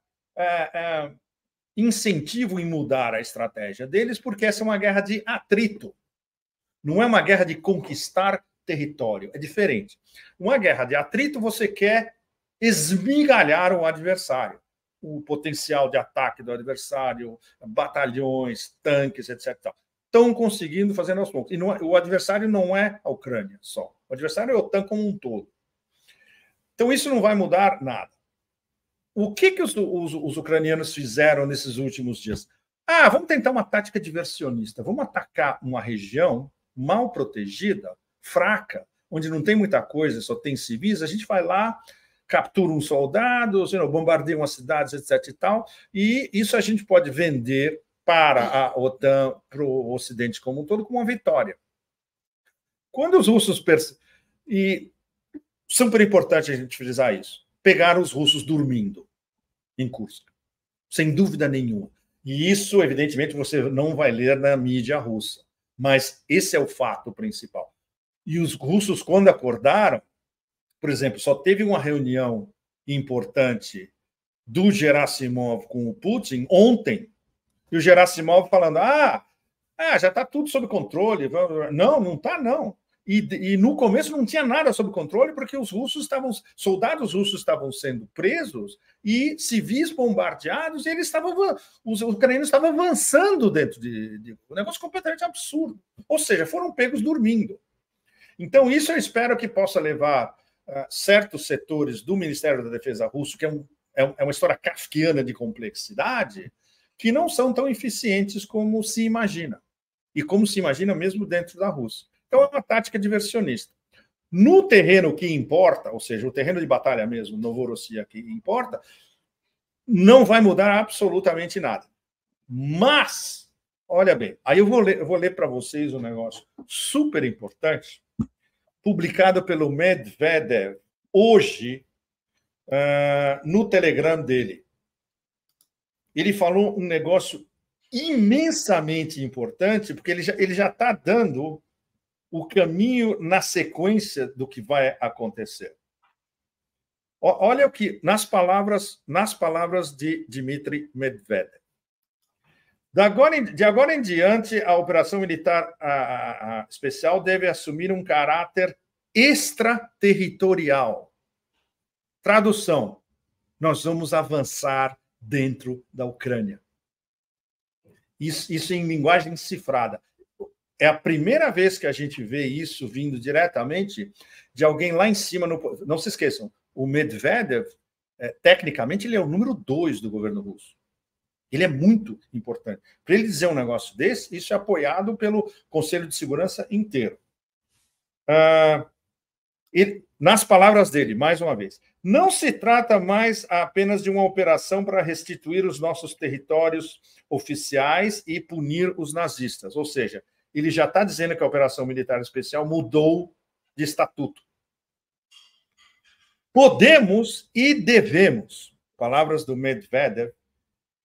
Speaker 2: incentivo em mudar a estratégia deles, porque essa é uma guerra de atrito. Não é uma guerra de conquistar território, é diferente. Uma guerra de atrito, você quer esmigalhar o adversário, o potencial de ataque do adversário, batalhões, tanques, etc. Estão conseguindo fazer aos poucos. E o adversário não é a Ucrânia só. O adversário é a OTAN como um todo. Então, isso não vai mudar nada. O que os ucranianos fizeram nesses últimos dias? Vamos tentar uma tática diversionista. Vamos atacar uma região mal protegida, fraca, onde não tem muita coisa, só tem civis. A gente vai lá, captura uns soldados, bombardeia umas cidades, etc. e tal. E isso a gente pode vender para a OTAN, para o Ocidente como um todo, como uma vitória. Quando os russos... E super importante a gente frisar isso. Pegaram os russos dormindo em Kursk, sem dúvida nenhuma. E isso, evidentemente, você não vai ler na mídia russa. Mas esse é o fato principal. E os russos, quando acordaram, por exemplo, só teve uma reunião importante do Gerasimov com o Putin ontem, e o Gerasimov falando, já está tudo sob controle. Não está, não. E no começo não tinha nada sob controle, porque soldados russos estavam sendo presos e civis bombardeados, e os ucranianos estavam avançando dentro de um negócio completamente absurdo. Ou seja, foram pegos dormindo. Então, isso eu espero que possa levar certos setores do Ministério da Defesa russo, que é uma história kafkiana de complexidade, que não são tão eficientes como se imagina. E como se imagina mesmo dentro da Rússia. Então, é uma tática diversionista. No terreno que importa, ou seja, o terreno de batalha mesmo, Novorossiya, que importa, não vai mudar absolutamente nada. Mas, olha bem, aí eu vou ler para vocês um negócio super importante, publicado pelo Medvedev hoje no Telegram dele. Ele falou um negócio imensamente importante, porque ele já está dando o caminho na sequência do que vai acontecer. Olha o que, nas palavras de Dmitry Medvedev. De agora em diante, a operação militar especial deve assumir um caráter extraterritorial. Tradução: nós vamos avançar dentro da Ucrânia. Isso em linguagem cifrada. É a primeira vez que a gente vê isso vindo diretamente de alguém lá em cima. Não se esqueçam, o Medvedev, tecnicamente, ele é o número 2 do governo russo. Ele é muito importante. Para ele dizer um negócio desse, isso é apoiado pelo Conselho de Segurança inteiro. Nas palavras dele, mais uma vez, não se trata mais apenas de uma operação para restituir os nossos territórios oficiais e punir os nazistas. Ou seja, ele já está dizendo que a operação militar especial mudou de estatuto. Podemos e devemos, palavras do Medvedev,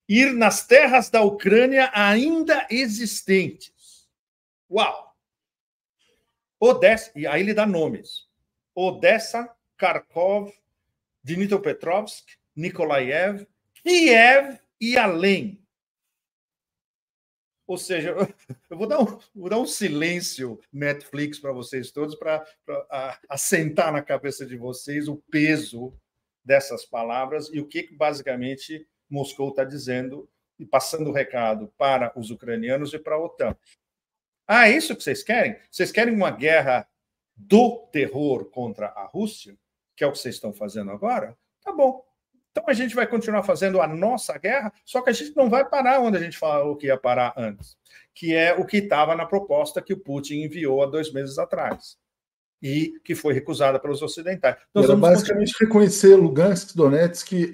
Speaker 2: ir nas terras da Ucrânia ainda existentes. Uau! Odessa, e aí ele dá nomes. Odessa, Kharkov, Dnipropetrovsk, Nikolaev, Kiev e além. Ou seja, eu vou dar um silêncio Netflix para vocês todos, para assentar na cabeça de vocês o peso dessas palavras e o que basicamente Moscou está dizendo e passando o recado para os ucranianos e para a OTAN. É isso que vocês querem? Vocês querem uma guerra do terror contra a Rússia, que é o que vocês estão fazendo agora? Tá bom. Então a gente vai continuar fazendo a nossa guerra, só que a gente não vai parar onde a gente falou que ia parar antes, que é o que estava na proposta que o Putin enviou há 2 meses atrás e que foi recusada pelos ocidentais.
Speaker 1: Nós vamos basicamente reconhecer Lugansk, Donetsk,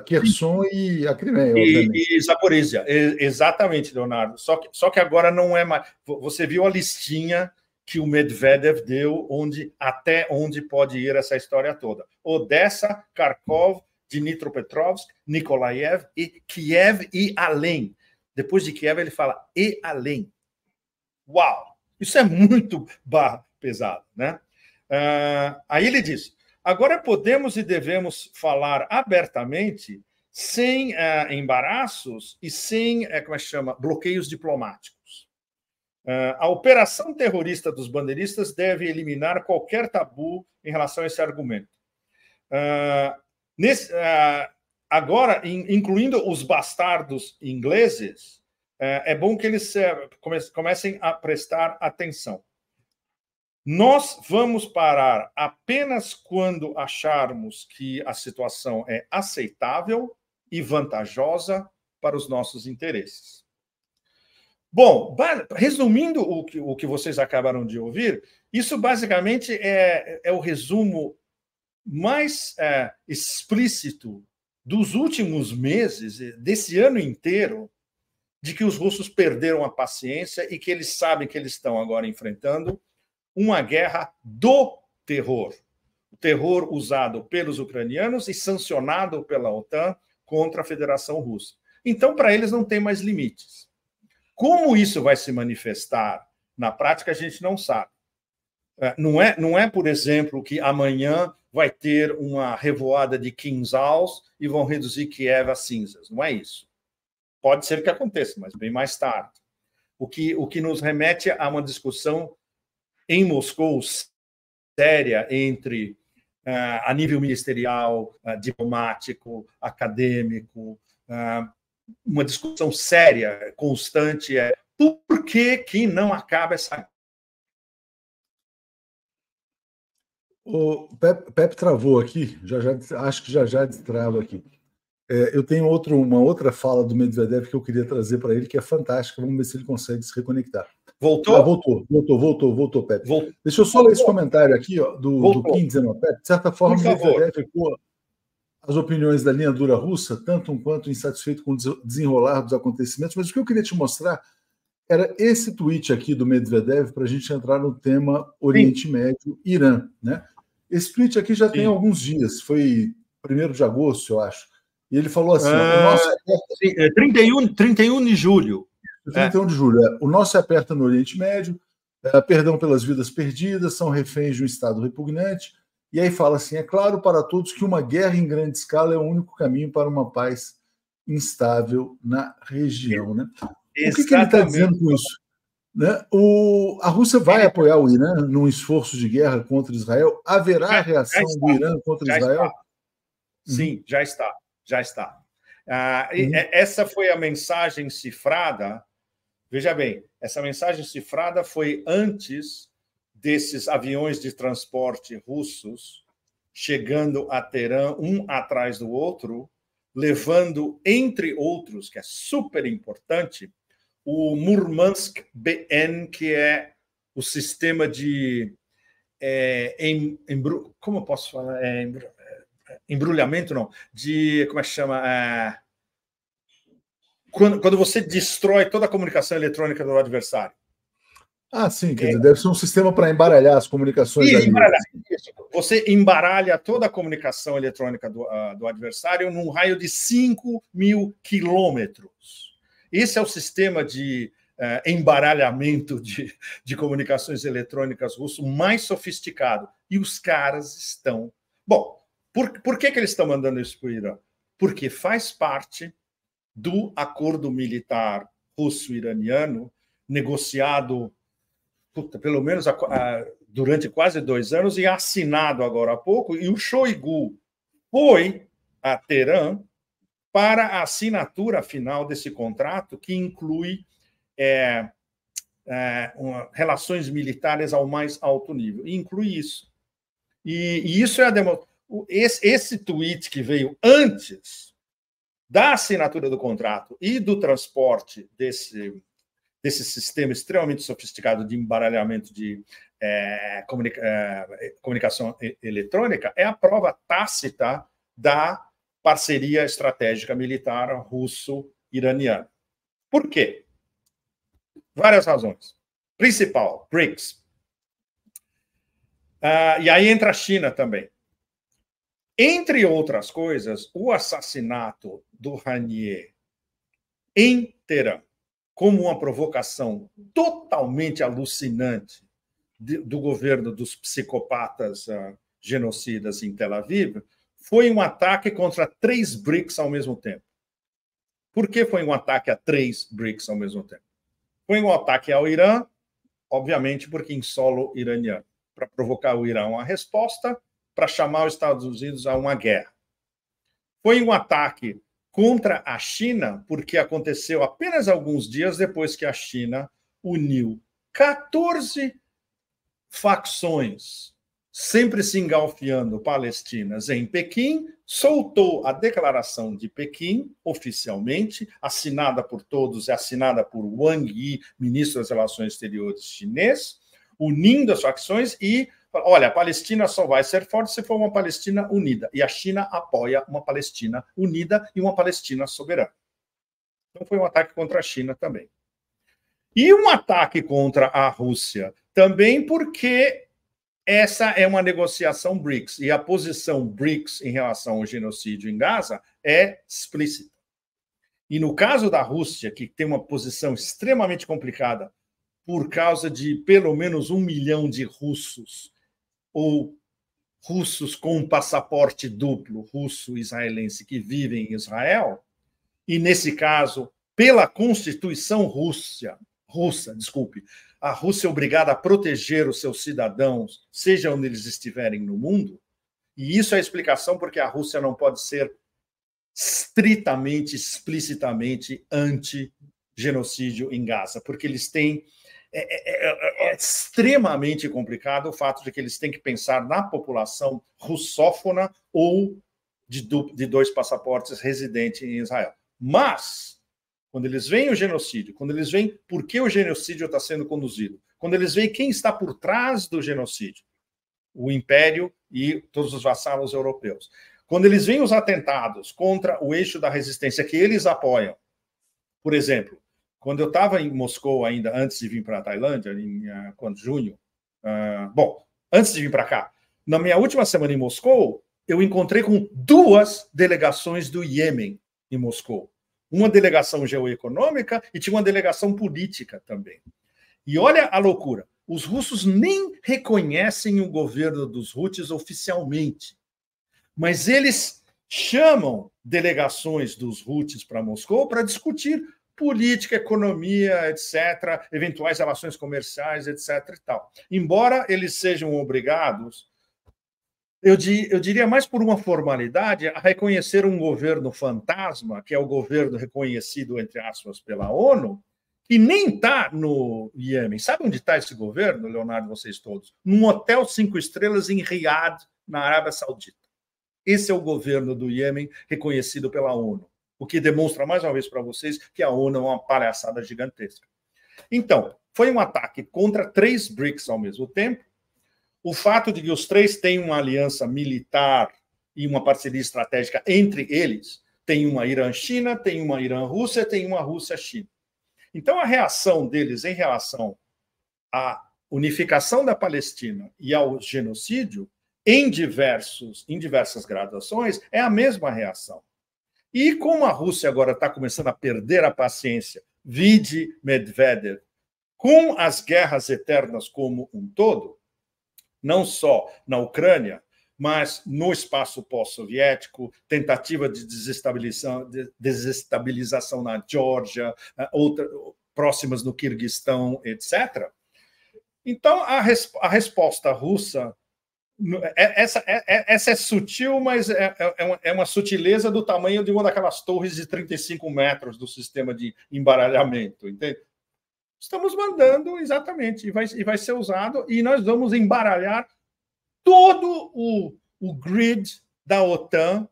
Speaker 1: Kherson e a Crimeia,
Speaker 2: e Zaporizhia. Exatamente, Leonardo. Só que agora não é mais... Você viu a listinha que o Medvedev deu até onde pode ir essa história toda. Odessa, Kharkov, Dnipropetrovsk, Nikolaev e Kiev e além. Depois de Kiev, ele fala e além. Uau! Isso é muito pesado, né? Aí ele diz, agora podemos e devemos falar abertamente, sem embaraços e sem, como é que chama, bloqueios diplomáticos. A operação terrorista dos bandeiristas deve eliminar qualquer tabu em relação a esse argumento. Agora, incluindo os bastardos ingleses, é bom que eles comecem a prestar atenção. Nós vamos parar apenas quando acharmos que a situação é aceitável e vantajosa para os nossos interesses. Bom, resumindo o que vocês acabaram de ouvir, isso basicamente é o resumo mais explícito dos últimos meses, desse ano inteiro, de que os russos perderam a paciência e que eles sabem que eles estão agora enfrentando uma guerra do terror. O terror usado pelos ucranianos e sancionado pela OTAN contra a Federação Russa. Então, para eles, não tem mais limites. Como isso vai se manifestar na prática, a gente não sabe. Não é, por exemplo, que amanhã vai ter uma revoada de quinzals e vão reduzir Kiev a cinzas. Não é isso. Pode ser que aconteça, mas bem mais tarde. O que nos remete a uma discussão em Moscou séria entre a nível ministerial, diplomático, acadêmico, uma discussão séria, constante, por que não acaba essa...
Speaker 1: O Pepe travou aqui, acho que já destrava aqui. Eu tenho uma outra fala do Medvedev que eu queria trazer para ele, que é fantástica. Vamos ver se ele consegue se reconectar.
Speaker 2: Voltou?
Speaker 1: Voltou, Pepe. Deixa eu só ler esse comentário aqui do Kim dizendo, Pepe, de certa forma, o Medvedev ecoa as opiniões da linha dura russa, tanto um quanto insatisfeito com o desenrolar dos acontecimentos, mas o que eu queria te mostrar era esse tweet aqui do Medvedev para a gente entrar no tema Oriente Médio, Irã, né? Esse tweet aqui já tem alguns dias, foi 1º de agosto, eu acho. E ele falou assim...
Speaker 2: 31 de julho.
Speaker 1: 31 de julho. O nosso aperta no Oriente Médio, perdão pelas vidas perdidas, são reféns de um Estado repugnante. E aí fala assim, é claro para todos que uma guerra em grande escala é o único caminho para uma paz instável na região. Né? O que ele está dizendo com isso? Né? A Rússia vai apoiar o Irã num esforço de guerra contra Israel? Haverá reação do Irã contra Israel?
Speaker 2: Sim, já está. Essa foi a mensagem cifrada. Veja bem, essa mensagem cifrada foi antes desses aviões de transporte russos chegando a Teherã, um atrás do outro, levando, entre outros, que é super importante, o Murmansk BN, que é o sistema de como eu posso falar? Embrulhamento, não. De, como é que chama? Quando você destrói toda a comunicação eletrônica do adversário.
Speaker 1: Sim, quer dizer, deve ser um sistema para embaralhar as comunicações ali.
Speaker 2: Você embaralha toda a comunicação eletrônica do adversário num raio de 5.000 quilômetros. Esse é o sistema de embaralhamento de comunicações eletrônicas russo mais sofisticado. E os caras estão... Bom, por que eles estão mandando isso para o Irã? Porque faz parte do acordo militar russo-iraniano negociado pelo menos durante quase 2 anos e assinado agora há pouco, e o Shoigu foi a Teherã para a assinatura final desse contrato, que inclui relações militares ao mais alto nível. E inclui isso. E isso é esse tweet que veio antes da assinatura do contrato e do transporte desse sistema extremamente sofisticado de embaralhamento de comunicação eletrônica é a prova tácita da parceria estratégica militar russo-iraniana. Por quê? Várias razões. Principal, BRICS. E aí entra a China também. Entre outras coisas, o assassinato do Ranier em Teherã, como uma provocação totalmente alucinante do governo dos psicopatas genocidas em Tel Aviv, foi um ataque contra 3 BRICS ao mesmo tempo. Por que foi um ataque a 3 BRICS ao mesmo tempo? Foi um ataque ao Irã, obviamente porque em solo iraniano, para provocar o Irã a uma resposta, para chamar os Estados Unidos a uma guerra. Foi um ataque contra a China, porque aconteceu apenas alguns dias depois que a China uniu 14 facções, sempre se engalfiando palestinas em Pequim, soltou a declaração de Pequim, oficialmente, assinada por todos, assinada por Wang Yi, ministro das Relações Exteriores chinês, unindo as facções e olha, a Palestina só vai ser forte se for uma Palestina unida. E a China apoia uma Palestina unida e uma Palestina soberana. Então foi um ataque contra a China também. E um ataque contra a Rússia também, porque essa é uma negociação BRICS. E a posição BRICS em relação ao genocídio em Gaza é explícita. E no caso da Rússia, que tem uma posição extremamente complicada por causa de pelo menos 1 milhão de russos ou russos com um passaporte duplo, russo-israelense, que vivem em Israel, e, nesse caso, pela Constituição russa, a Rússia é obrigada a proteger os seus cidadãos, seja onde eles estiverem no mundo, e isso é a explicação porque a Rússia não pode ser estritamente, explicitamente anti-genocídio em Gaza, porque eles têm... É extremamente complicado o fato de que eles têm que pensar na população russófona ou de 2 passaportes residente em Israel. Mas, quando eles veem o genocídio, quando eles veem por que o genocídio está sendo conduzido, quando eles veem quem está por trás do genocídio, o Império e todos os vassalos europeus, quando eles veem os atentados contra o eixo da resistência que eles apoiam, por exemplo, quando eu estava em Moscou ainda, antes de vir para a Tailândia, em junho, antes de vir para cá, na minha última semana em Moscou, eu encontrei com 2 delegações do Iêmen em Moscou. Uma delegação geoeconômica e tinha uma delegação política também. E olha a loucura, os russos nem reconhecem o governo dos Houthis oficialmente, mas eles chamam delegações dos Houthis para Moscou para discutir política, economia, etc., eventuais relações comerciais, etc. e tal. Embora eles sejam obrigados eu diria mais por uma formalidade, a reconhecer um governo fantasma, que é o governo reconhecido, entre aspas, pela ONU, que nem está no Iêmen. Sabe onde está esse governo, Leonardo, vocês todos? Num hotel 5 estrelas em Riad, na Arábia Saudita. Esse é o governo do Iêmen reconhecido pela ONU, o que demonstra, mais uma vez, para vocês que a ONU é uma palhaçada gigantesca. Então, foi um ataque contra 3 BRICS ao mesmo tempo. O fato de que os 3 têm uma aliança militar e uma parceria estratégica entre eles, tem uma Irã-China, tem uma Irã-Rússia, tem uma Rússia-China. Então, a reação deles em relação à unificação da Palestina e ao genocídio, em diversas graduações, é a mesma reação. E como a Rússia agora está começando a perder a paciência, vide Medvedev, com as guerras eternas como um todo, não só na Ucrânia, mas no espaço pós-soviético, tentativa de desestabilização na Geórgia, próximas no Quirguistão, etc. Então, a resposta russa, essa é sutil, mas é uma sutileza do tamanho de uma daquelas torres de 35 metros do sistema de embaralhamento, entende? Estamos mandando exatamente, e vai ser usado, e nós vamos embaralhar todo o grid da OTAN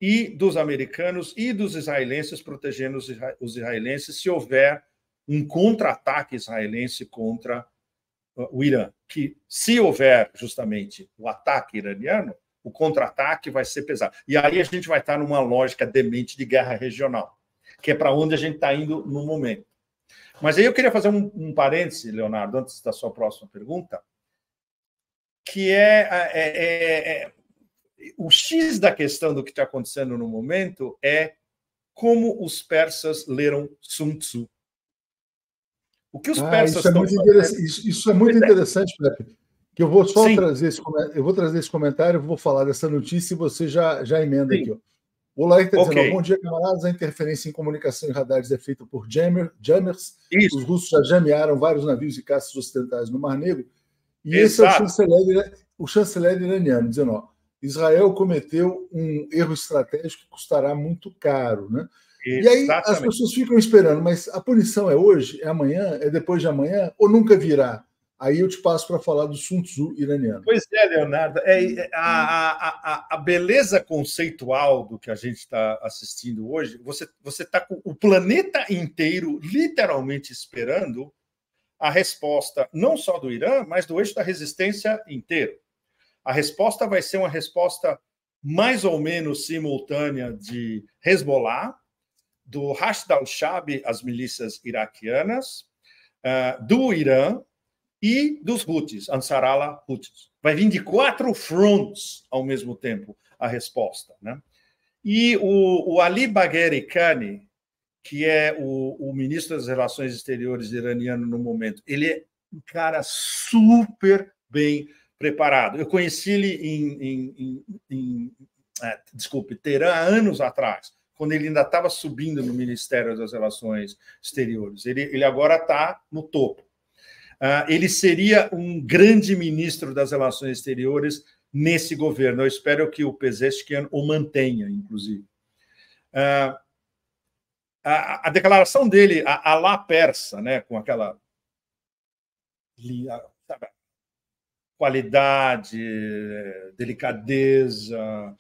Speaker 2: e dos americanos e dos israelenses, protegendo os israelenses se houver um contra-ataque israelense contra o Irã. Que, se houver justamente o ataque iraniano, o contra-ataque vai ser pesado. E aí a gente vai estar numa lógica demente de guerra regional, que é para onde a gente está indo no momento. Mas aí eu queria fazer um parêntese, Leonardo, antes da sua próxima pergunta, que o X da questão do que está acontecendo no momento é como os persas leram Sun Tzu. O que os persas
Speaker 1: isso é muito interessante. Isso é muito interessante, Pepe. Que eu vou só trazer esse comentário, vou falar dessa notícia e você já emenda aqui. Ó. O Lair está dizendo: bom dia, camaradas. A interferência em comunicação e radares é feita por jammers. Isso. Os russos já jamearam vários navios e caças ocidentais no Mar Negro. E Exato. Esse é o chanceler iraniano, dizendo: ó, Israel cometeu um erro estratégico que custará muito caro. Né? E aí as pessoas ficam esperando, mas a punição é hoje, é amanhã, é depois de amanhã, ou nunca virá? Aí eu te passo para falar do Sun Tzu iraniano.
Speaker 2: Pois é, Leonardo. A beleza conceitual do que a gente está assistindo hoje, você está com o planeta inteiro literalmente esperando a resposta, não só do Irã, mas do eixo da resistência inteiro. A resposta vai ser uma resposta mais ou menos simultânea de Hezbollah, do Hashd al-Shaabi, as milícias iraquianas, do Irã, e dos Houthis, Ansar Allah Houthis. Vai vir de 4 fronts ao mesmo tempo a resposta. Né? E o Ali Bagheri Kani, que é o ministro das Relações Exteriores iraniano no momento, ele é um cara super bem preparado. Eu conheci ele em Teherã há anos atrás, quando ele ainda estava subindo no Ministério das Relações Exteriores. Ele agora está no topo. Ele seria um grande ministro das Relações Exteriores nesse governo. Eu espero que o Pezeshkian o mantenha, inclusive. A declaração dele, a lá persa, né, com aquela qualidade, delicadeza,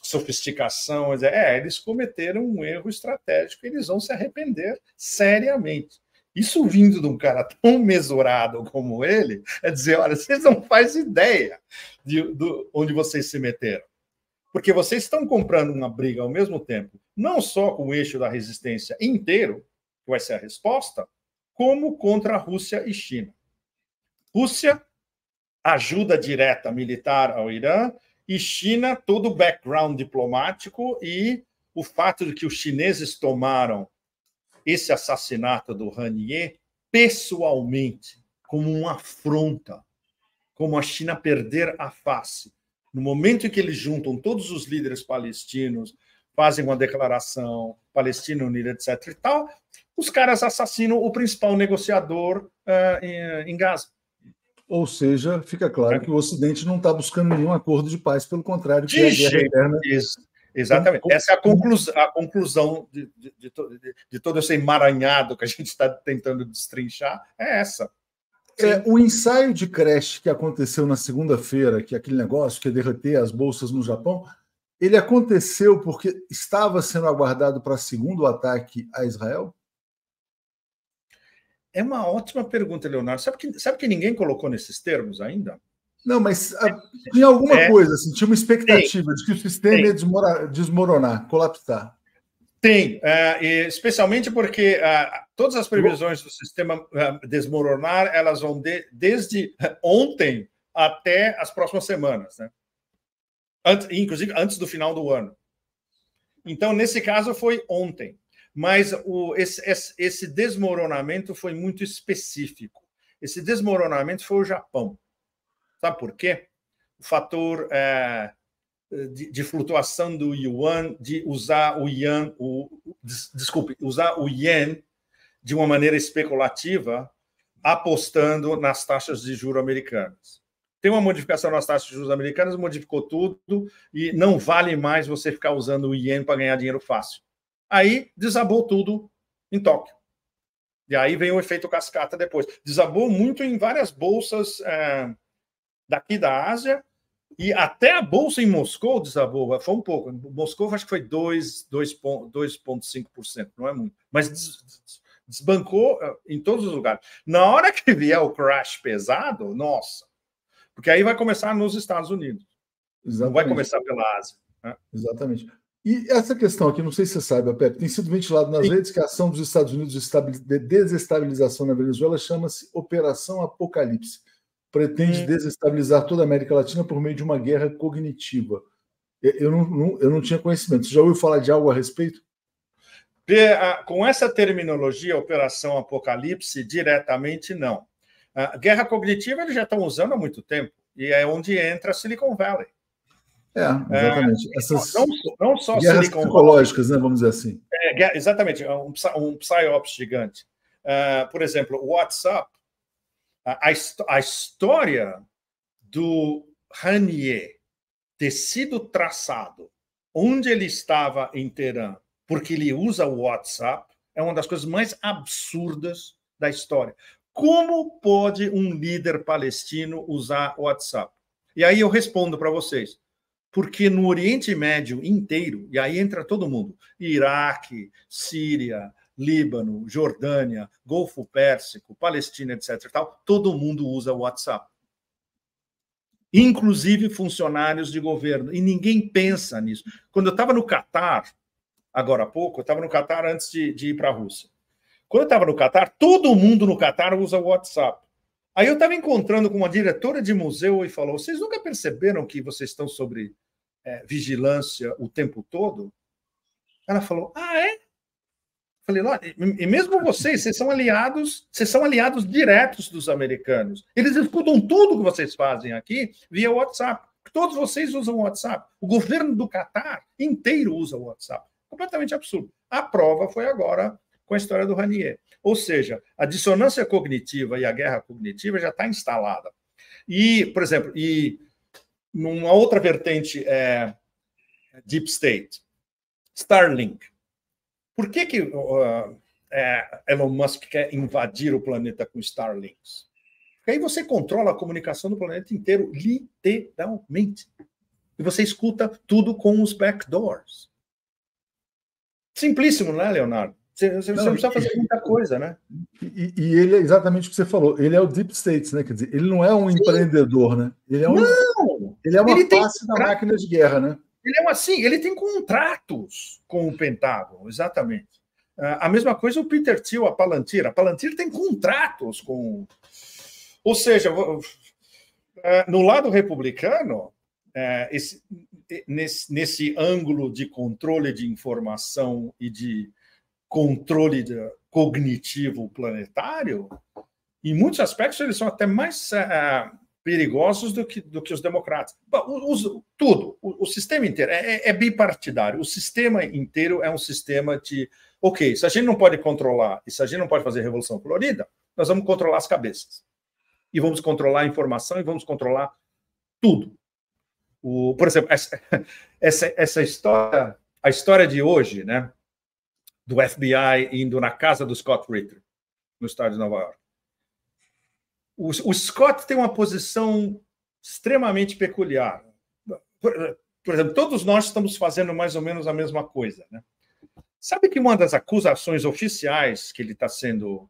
Speaker 2: sofisticação, eles cometeram um erro estratégico, eles vão se arrepender seriamente. Isso vindo de um cara tão mesurado como ele, é dizer, olha, vocês não fazem ideia de onde vocês se meteram. Porque vocês estão comprando uma briga ao mesmo tempo, não só com o eixo da resistência inteiro, que vai ser a resposta, como contra a Rússia e China. Rússia, ajuda direta militar ao Irã, e China, todo o background diplomático e o fato de que os chineses tomaram esse assassinato do Ranier pessoalmente, como uma afronta, como a China perder a face. No momento em que eles juntam todos os líderes palestinos, fazem uma declaração, Palestina unida, etc. e tal, os caras assassinam o principal negociador em Gaza.
Speaker 1: Ou seja, fica claro que o Ocidente não está buscando nenhum acordo de paz, pelo contrário, que
Speaker 2: é
Speaker 1: a guerra eterna.
Speaker 2: Exatamente. Essa é a conclusão de todo esse emaranhado que a gente está tentando destrinchar, é essa.
Speaker 1: O ensaio de creche que aconteceu na segunda-feira, que é aquele negócio que ia derreter as bolsas no Japão, ele aconteceu porque estava sendo aguardado para segundo ataque a Israel?
Speaker 2: É uma ótima pergunta, Leonardo. Sabe que ninguém colocou nesses termos ainda?
Speaker 1: Não, mas tinha alguma coisa, assim, tinha uma expectativa de que o sistema ia desmoronar, colapsar.
Speaker 2: Tem, especialmente porque todas as previsões do sistema desmoronar, elas vão desde ontem até as próximas semanas, né? Inclusive antes do final do ano. Então, nesse caso, foi ontem. Mas esse desmoronamento foi muito específico. Esse desmoronamento foi o Japão. Sabe por quê? O fator de flutuação do yuan, de usar o yuan, usar o yen de uma maneira especulativa, apostando nas taxas de juros americanas. Tem uma modificação nas taxas de juros americanas, modificou tudo e não vale mais você ficar usando o ien para ganhar dinheiro fácil. Aí desabou tudo em Tóquio. E aí vem o efeito cascata depois. Desabou muito em várias bolsas daqui da Ásia, e até a bolsa em Moscou desabou, foi um pouco. Moscou acho que foi 2,5%, não é muito. Mas desbancou em todos os lugares. Na hora que vier o crash pesado, nossa, porque aí vai começar nos Estados Unidos. Exatamente. Não vai começar pela Ásia. Né?
Speaker 1: Exatamente. E essa questão aqui, não sei se você sabe, Pepe, tem sido ventilado nas redes que a ação dos Estados Unidos de desestabilização na Venezuela chama-se Operação Apocalipse. Pretende desestabilizar toda a América Latina por meio de uma guerra cognitiva. Eu não tinha conhecimento. Você já ouviu falar de algo a respeito?
Speaker 2: Com essa terminologia, Operação Apocalipse, diretamente não. A guerra cognitiva eles já estão usando há muito tempo, e é onde entra a Silicon Valley.
Speaker 1: Exatamente. Essas
Speaker 2: não só
Speaker 1: guerras
Speaker 2: Silicon
Speaker 1: psicológicas,
Speaker 2: Valley,
Speaker 1: né, vamos dizer assim.
Speaker 2: Exatamente, um psyops gigante. Por exemplo, o WhatsApp, a história do Ranier ter sido traçado onde ele estava em Teherã, porque ele usa o WhatsApp, é uma das coisas mais absurdas da história. Como pode um líder palestino usar o WhatsApp? E aí eu respondo para vocês. Porque no Oriente Médio inteiro, e aí entra todo mundo, Iraque, Síria, Líbano, Jordânia, Golfo Pérsico, Palestina, etc. Tal, todo mundo usa o WhatsApp. Inclusive funcionários de governo. E ninguém pensa nisso. Quando eu estava no Catar, agora há pouco, eu estava no Catar antes de ir para a Rússia. Quando eu estava no Catar, todo mundo no Catar usa o WhatsApp. Aí eu estava encontrando com uma diretora de museu e falou: vocês nunca perceberam que vocês estão sobre vigilância o tempo todo? Ela falou: é? Falei, e mesmo vocês são aliados diretos dos americanos. Eles escutam tudo que vocês fazem aqui via WhatsApp. Todos vocês usam o WhatsApp. O governo do Catar inteiro usa o WhatsApp. Completamente absurdo. A prova foi agora com a história do Ranier. Ou seja, a dissonância cognitiva e a guerra cognitiva já está instalada. E, por exemplo, numa outra vertente Deep State, Starlink. Por que Elon Musk quer invadir o planeta com Starlinks? Porque aí você controla a comunicação do planeta inteiro, literalmente. E você escuta tudo com os backdoors. Simplíssimo, né, Leonardo? Você não precisa fazer muita coisa, né?
Speaker 1: E ele é exatamente o que você falou. Ele é o Deep State, né? Quer dizer, ele não é um empreendedor, né? Ele é uma face da máquina de guerra, né?
Speaker 2: Ele tem contratos com o Pentágono, exatamente. A mesma coisa o Peter Thiel, a Palantir. A Palantir tem contratos com... Ou seja, no lado republicano, nesse ângulo de controle de informação e de controle cognitivo planetário, em muitos aspectos eles são até mais perigosos do que os democratas. O sistema inteiro é bipartidário. O sistema inteiro é um sistema de, ok, se a gente não pode controlar e se a gente não pode fazer revolução colorida, nós vamos controlar as cabeças. e vamos controlar a informação e vamos controlar tudo. Por exemplo, essa história, a história de hoje, né, do FBI indo na casa do Scott Ritter, no estado de Nova York. O Scott tem uma posição extremamente peculiar. Por exemplo, todos nós estamos fazendo mais ou menos a mesma coisa, né? Sabe que uma das acusações oficiais que ele está sendo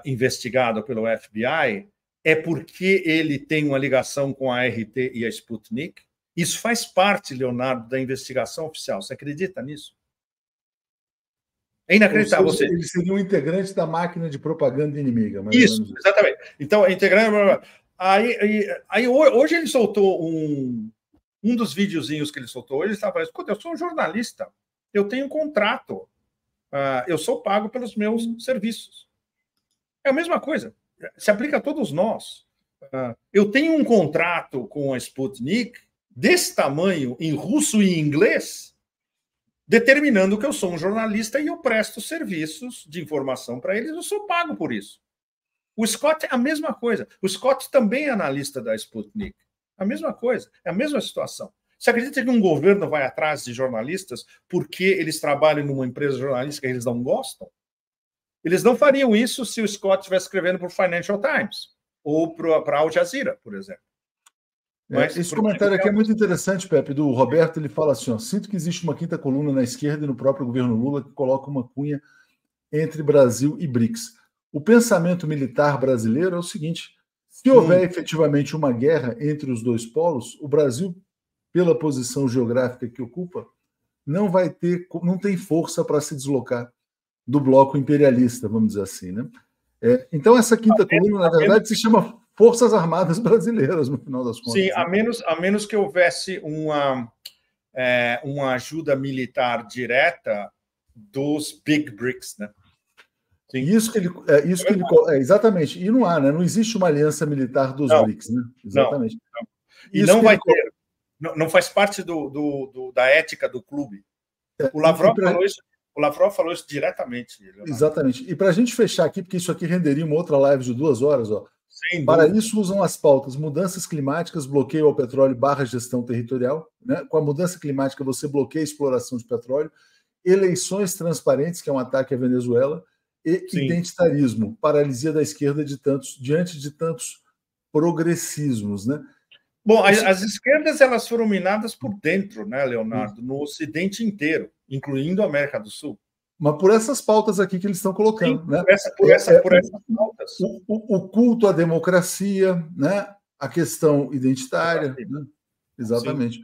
Speaker 2: investigado pelo FBI é porque ele tem uma ligação com a RT e a Sputnik? Isso faz parte, Leonardo, da investigação oficial. Você acredita nisso? É inacreditável.
Speaker 1: Ou seja, ele seria um integrante da máquina de propaganda inimiga.
Speaker 2: Isso, exatamente. Então, integrante... Aí, hoje ele soltou um dos videozinhos que ele soltou hoje, ele estava falando, escuta, eu sou um jornalista, eu tenho um contrato, eu sou pago pelos meus serviços. É a mesma coisa, se aplica a todos nós. Eu tenho um contrato com a Sputnik desse tamanho, em russo e inglês, determinando que eu sou um jornalista e eu presto serviços de informação para eles, eu sou pago por isso. O Scott é a mesma coisa. O Scott também é analista da Sputnik. A mesma coisa, é a mesma situação. Você acredita que um governo vai atrás de jornalistas porque eles trabalham numa empresa jornalística que eles não gostam? Eles não fariam isso se o Scott estivesse escrevendo para o Financial Times ou para a Al Jazeera, por exemplo.
Speaker 1: Mas, esse comentário aqui é muito interessante, Pepe, do Roberto. Ele fala assim, ó, sinto que existe uma quinta coluna na esquerda e no próprio governo Lula que coloca uma cunha entre Brasil e BRICS. O pensamento militar brasileiro é o seguinte, se houver efetivamente uma guerra entre os dois polos, o Brasil, pela posição geográfica que ocupa, não tem força para se deslocar do bloco imperialista, vamos dizer assim, né? Então, essa quinta coluna, na verdade, se chama Forças Armadas Brasileiras, no final das contas.
Speaker 2: Sim, a menos que houvesse uma ajuda militar direta dos Big BRICS, né?
Speaker 1: Sim. Isso que ele exatamente. E não há, né? Não existe uma aliança militar dos BRICS, né? Exatamente.
Speaker 2: Não. E não vai ter. Não faz parte da ética do clube. O Lavrov falou isso diretamente. Leonardo.
Speaker 1: Exatamente. E para a gente fechar aqui, porque isso aqui renderia uma outra live de 2 horas, ó. Para isso usam as pautas mudanças climáticas, bloqueio ao petróleo / gestão territorial. Né? Com a mudança climática, você bloqueia a exploração de petróleo, eleições transparentes, que é um ataque à Venezuela, e identitarismo, paralisia da esquerda diante de tantos progressismos, né?
Speaker 2: Bom, as esquerdas elas foram minadas por dentro, né, Leonardo, no Ocidente inteiro, incluindo a América do Sul.
Speaker 1: Mas por essas pautas aqui que eles estão colocando,
Speaker 2: sim,
Speaker 1: né?
Speaker 2: Por essas pautas.
Speaker 1: O culto à democracia, né? A questão identitária, né? Exatamente.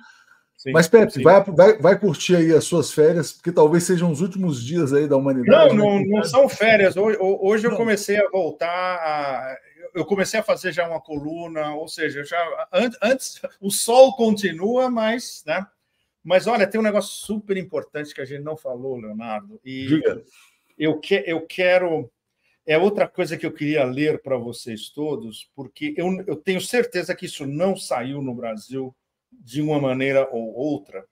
Speaker 1: Sim. Mas, Pepe, vai curtir aí as suas férias, porque talvez sejam os últimos dias aí da humanidade.
Speaker 2: Não são férias. Hoje eu comecei a voltar eu comecei a fazer já uma coluna, ou seja, antes o sol continua, mas, né? Mas olha, tem um negócio super importante que a gente não falou, Leonardo. E eu quero. É outra coisa que eu queria ler para vocês todos, porque eu tenho certeza que isso não saiu no Brasil de uma maneira ou outra,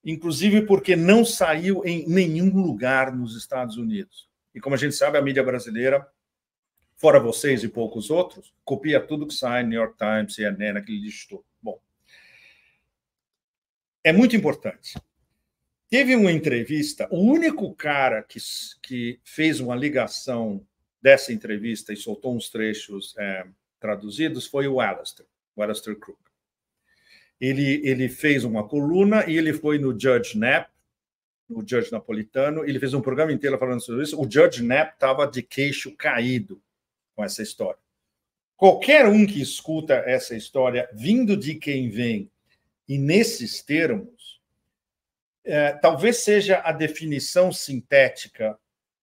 Speaker 2: inclusive porque não saiu em nenhum lugar nos Estados Unidos. E como a gente sabe, a mídia brasileira, fora vocês e poucos outros, copia tudo que sai, New York Times, CNN, aquele lixo todo. Bom, é muito importante. Teve uma entrevista, o único cara que fez uma ligação dessa entrevista e soltou uns trechos traduzidos foi o Alastair Crooke. Ele fez uma coluna e ele foi no Judge Knapp, no Judge Napolitano, ele fez um programa inteiro falando sobre isso. O Judge Knapp estava de queixo caído com essa história. Qualquer um que escuta essa história vindo de quem vem e nesses termos, talvez seja a definição sintética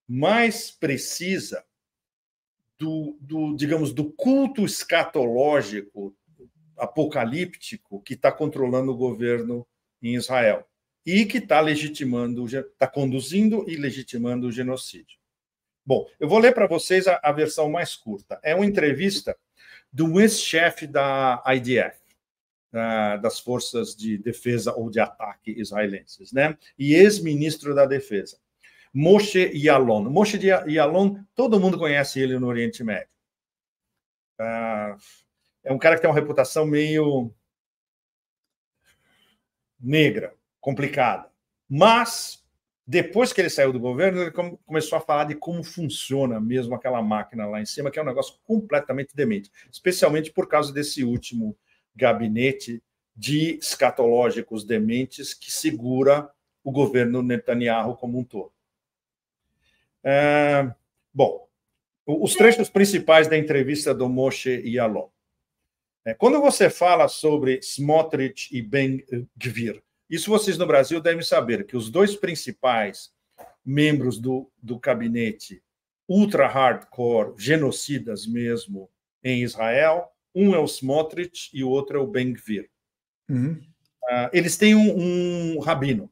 Speaker 2: mais precisa digamos, do culto escatológico apocalíptico que está controlando o governo em Israel e que está conduzindo e legitimando o genocídio. Bom, eu vou ler para vocês a versão mais curta. É uma entrevista do ex-chefe da IDF, das Forças de Defesa ou de Ataque israelenses, né? E ex-ministro da Defesa, Moshe Yaalon. Moshe Yaalon, todo mundo conhece ele no Oriente Médio. é um cara que tem uma reputação meio negra, complicada. Mas, depois que ele saiu do governo, ele começou a falar de como funciona mesmo aquela máquina lá em cima, que é um negócio completamente demente, especialmente por causa desse último gabinete de escatológicos dementes que segura o governo Netanyahu como um todo. Bom, os trechos principais da entrevista do Moshe Yaalon. Quando você fala sobre Smotrich e Ben-Gvir, isso vocês no Brasil devem saber, que os dois principais membros do gabinete ultra-hardcore, genocidas mesmo, em Israel, um é o Smotrich e o outro é o Ben-Gvir.
Speaker 1: Uhum.
Speaker 2: Eles têm um rabino.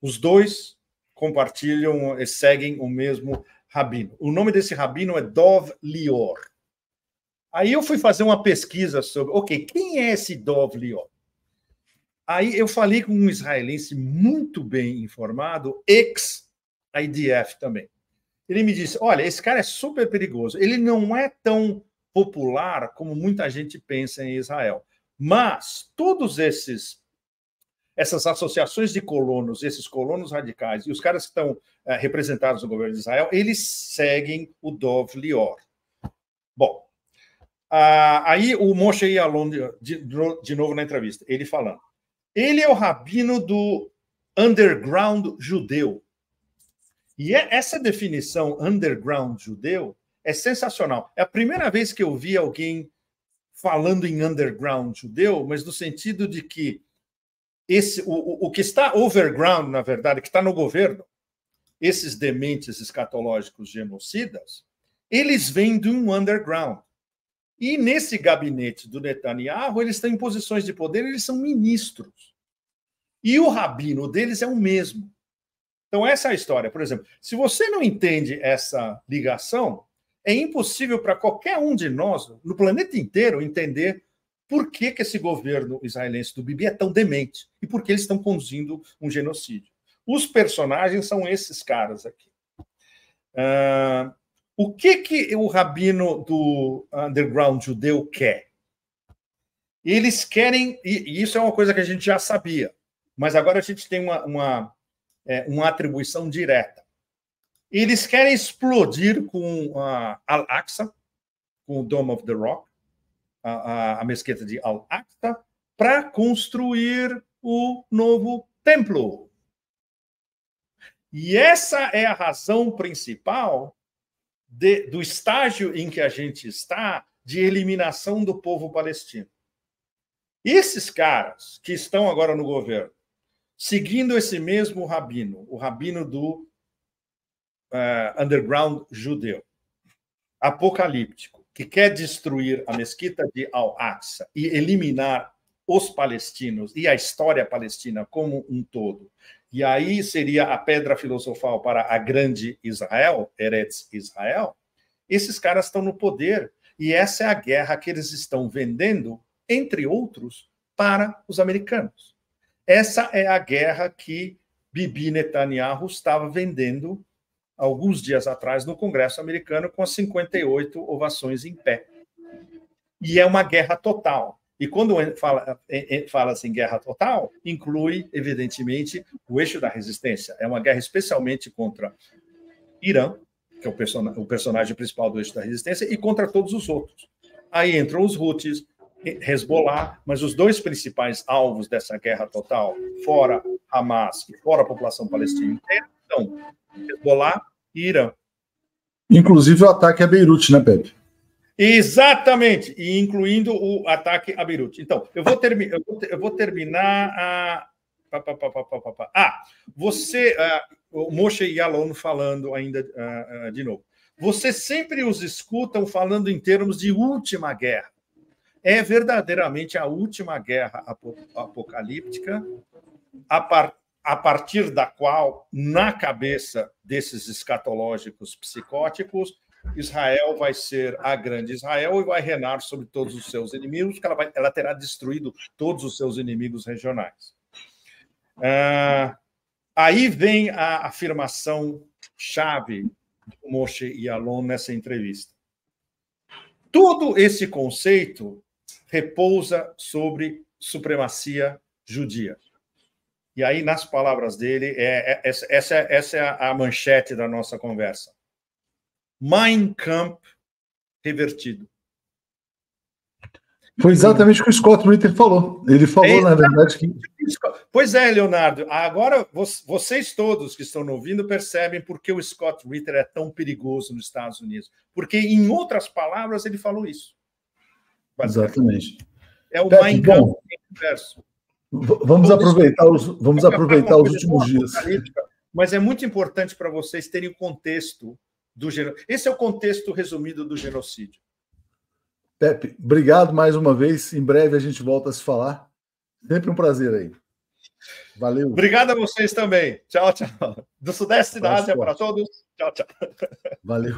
Speaker 2: Os dois compartilham e seguem o mesmo rabino. O nome desse rabino é Dov Lior. Aí eu fui fazer uma pesquisa sobre, quem é esse Dov Lior? Aí eu falei com um israelense muito bem informado, ex-IDF também. Ele me disse, olha, esse cara é super perigoso. Ele não é tão popular como muita gente pensa em Israel. Mas todos essas associações de colonos, esses colonos radicais, e os caras que estão representados no governo de Israel, eles seguem o Dov Lior. Bom, aí o Moshe Yaalon, de novo na entrevista, ele falando. Ele é o rabino do underground judeu. E essa definição underground judeu é sensacional. É a primeira vez que eu vi alguém falando em underground judeu, mas no sentido de que o que está overground, na verdade, que está no governo, esses dementes escatológicos genocidas, eles vêm de um underground. E nesse gabinete do Netanyahu, eles estão em posições de poder, eles são ministros. E o rabino deles é o mesmo. Então, essa é a história. Por exemplo, se você não entende essa ligação, é impossível para qualquer um de nós, no planeta inteiro, entender por que esse governo israelense do Bibi é tão demente e por que eles estão conduzindo um genocídio. Os personagens são esses caras aqui. O que o rabino do underground judeu quer? Eles querem, e isso é uma coisa que a gente já sabia, mas agora a gente tem uma atribuição direta. Eles querem explodir com Al-Aqsa, com o Dome of the Rock, a mesquita de Al-Aqsa, para construir o novo templo. E essa é a razão principal do estágio em que a gente está de eliminação do povo palestino. Esses caras que estão agora no governo, seguindo esse mesmo rabino, o rabino do underground judeu, apocalíptico, que quer destruir a mesquita de Al-Aqsa e eliminar os palestinos e a história palestina como um todo. E aí seria a pedra filosofal para a grande Israel, Eretz Israel. Esses caras estão no poder e essa é a guerra que eles estão vendendo, entre outros, para os americanos. Essa é a guerra que Bibi Netanyahu estava vendendo alguns dias atrás no Congresso americano com as 58 ovações em pé. E é uma guerra total. E quando fala assim guerra total, inclui, evidentemente, o eixo da resistência. É uma guerra especialmente contra Irã, que é o personagem principal do eixo da resistência, e contra todos os outros. Aí entram os Houthis, Hezbollah, mas os dois principais alvos dessa guerra total, fora Hamas e fora a população palestina inteira, são Hezbollah e Irã.
Speaker 1: Inclusive o ataque a Beirute, né, Pepe?
Speaker 2: Exatamente, e incluindo o ataque a Beirute. Então, eu vou terminar o Moshe Yaalon falando ainda de novo. Você sempre os escutam falando em termos de última guerra. É verdadeiramente a última guerra apocalíptica, a partir da qual, na cabeça desses escatológicos psicóticos, Israel vai ser a grande Israel e vai reinar sobre todos os seus inimigos, que ela terá destruído todos os seus inimigos regionais. Aí vem a afirmação chave do Moshe Yaalon nessa entrevista. todo esse conceito repousa sobre supremacia judia. E aí, nas palavras dele, essa é a manchete da nossa conversa. Mein Kampf revertido.
Speaker 1: Foi exatamente o que o Scott Ritter falou. Ele falou, na verdade, que...
Speaker 2: Pois é, Leonardo. Agora, vocês todos que estão ouvindo percebem por que o Scott Ritter é tão perigoso nos Estados Unidos. Porque, em outras palavras, ele falou isso.
Speaker 1: Exatamente.
Speaker 2: É o Mein Kampf inverso.
Speaker 1: Vamos aproveitar os últimos dias.
Speaker 2: Mas é muito importante para vocês terem o contexto do genocídio. Esse é o contexto resumido do genocídio.
Speaker 1: Pepe, obrigado mais uma vez. Em breve a gente volta a se falar. Sempre um prazer aí. Valeu.
Speaker 2: Obrigado a vocês também. Tchau, tchau. Do Sudeste da Ásia para todos. Tchau, tchau.
Speaker 1: Valeu.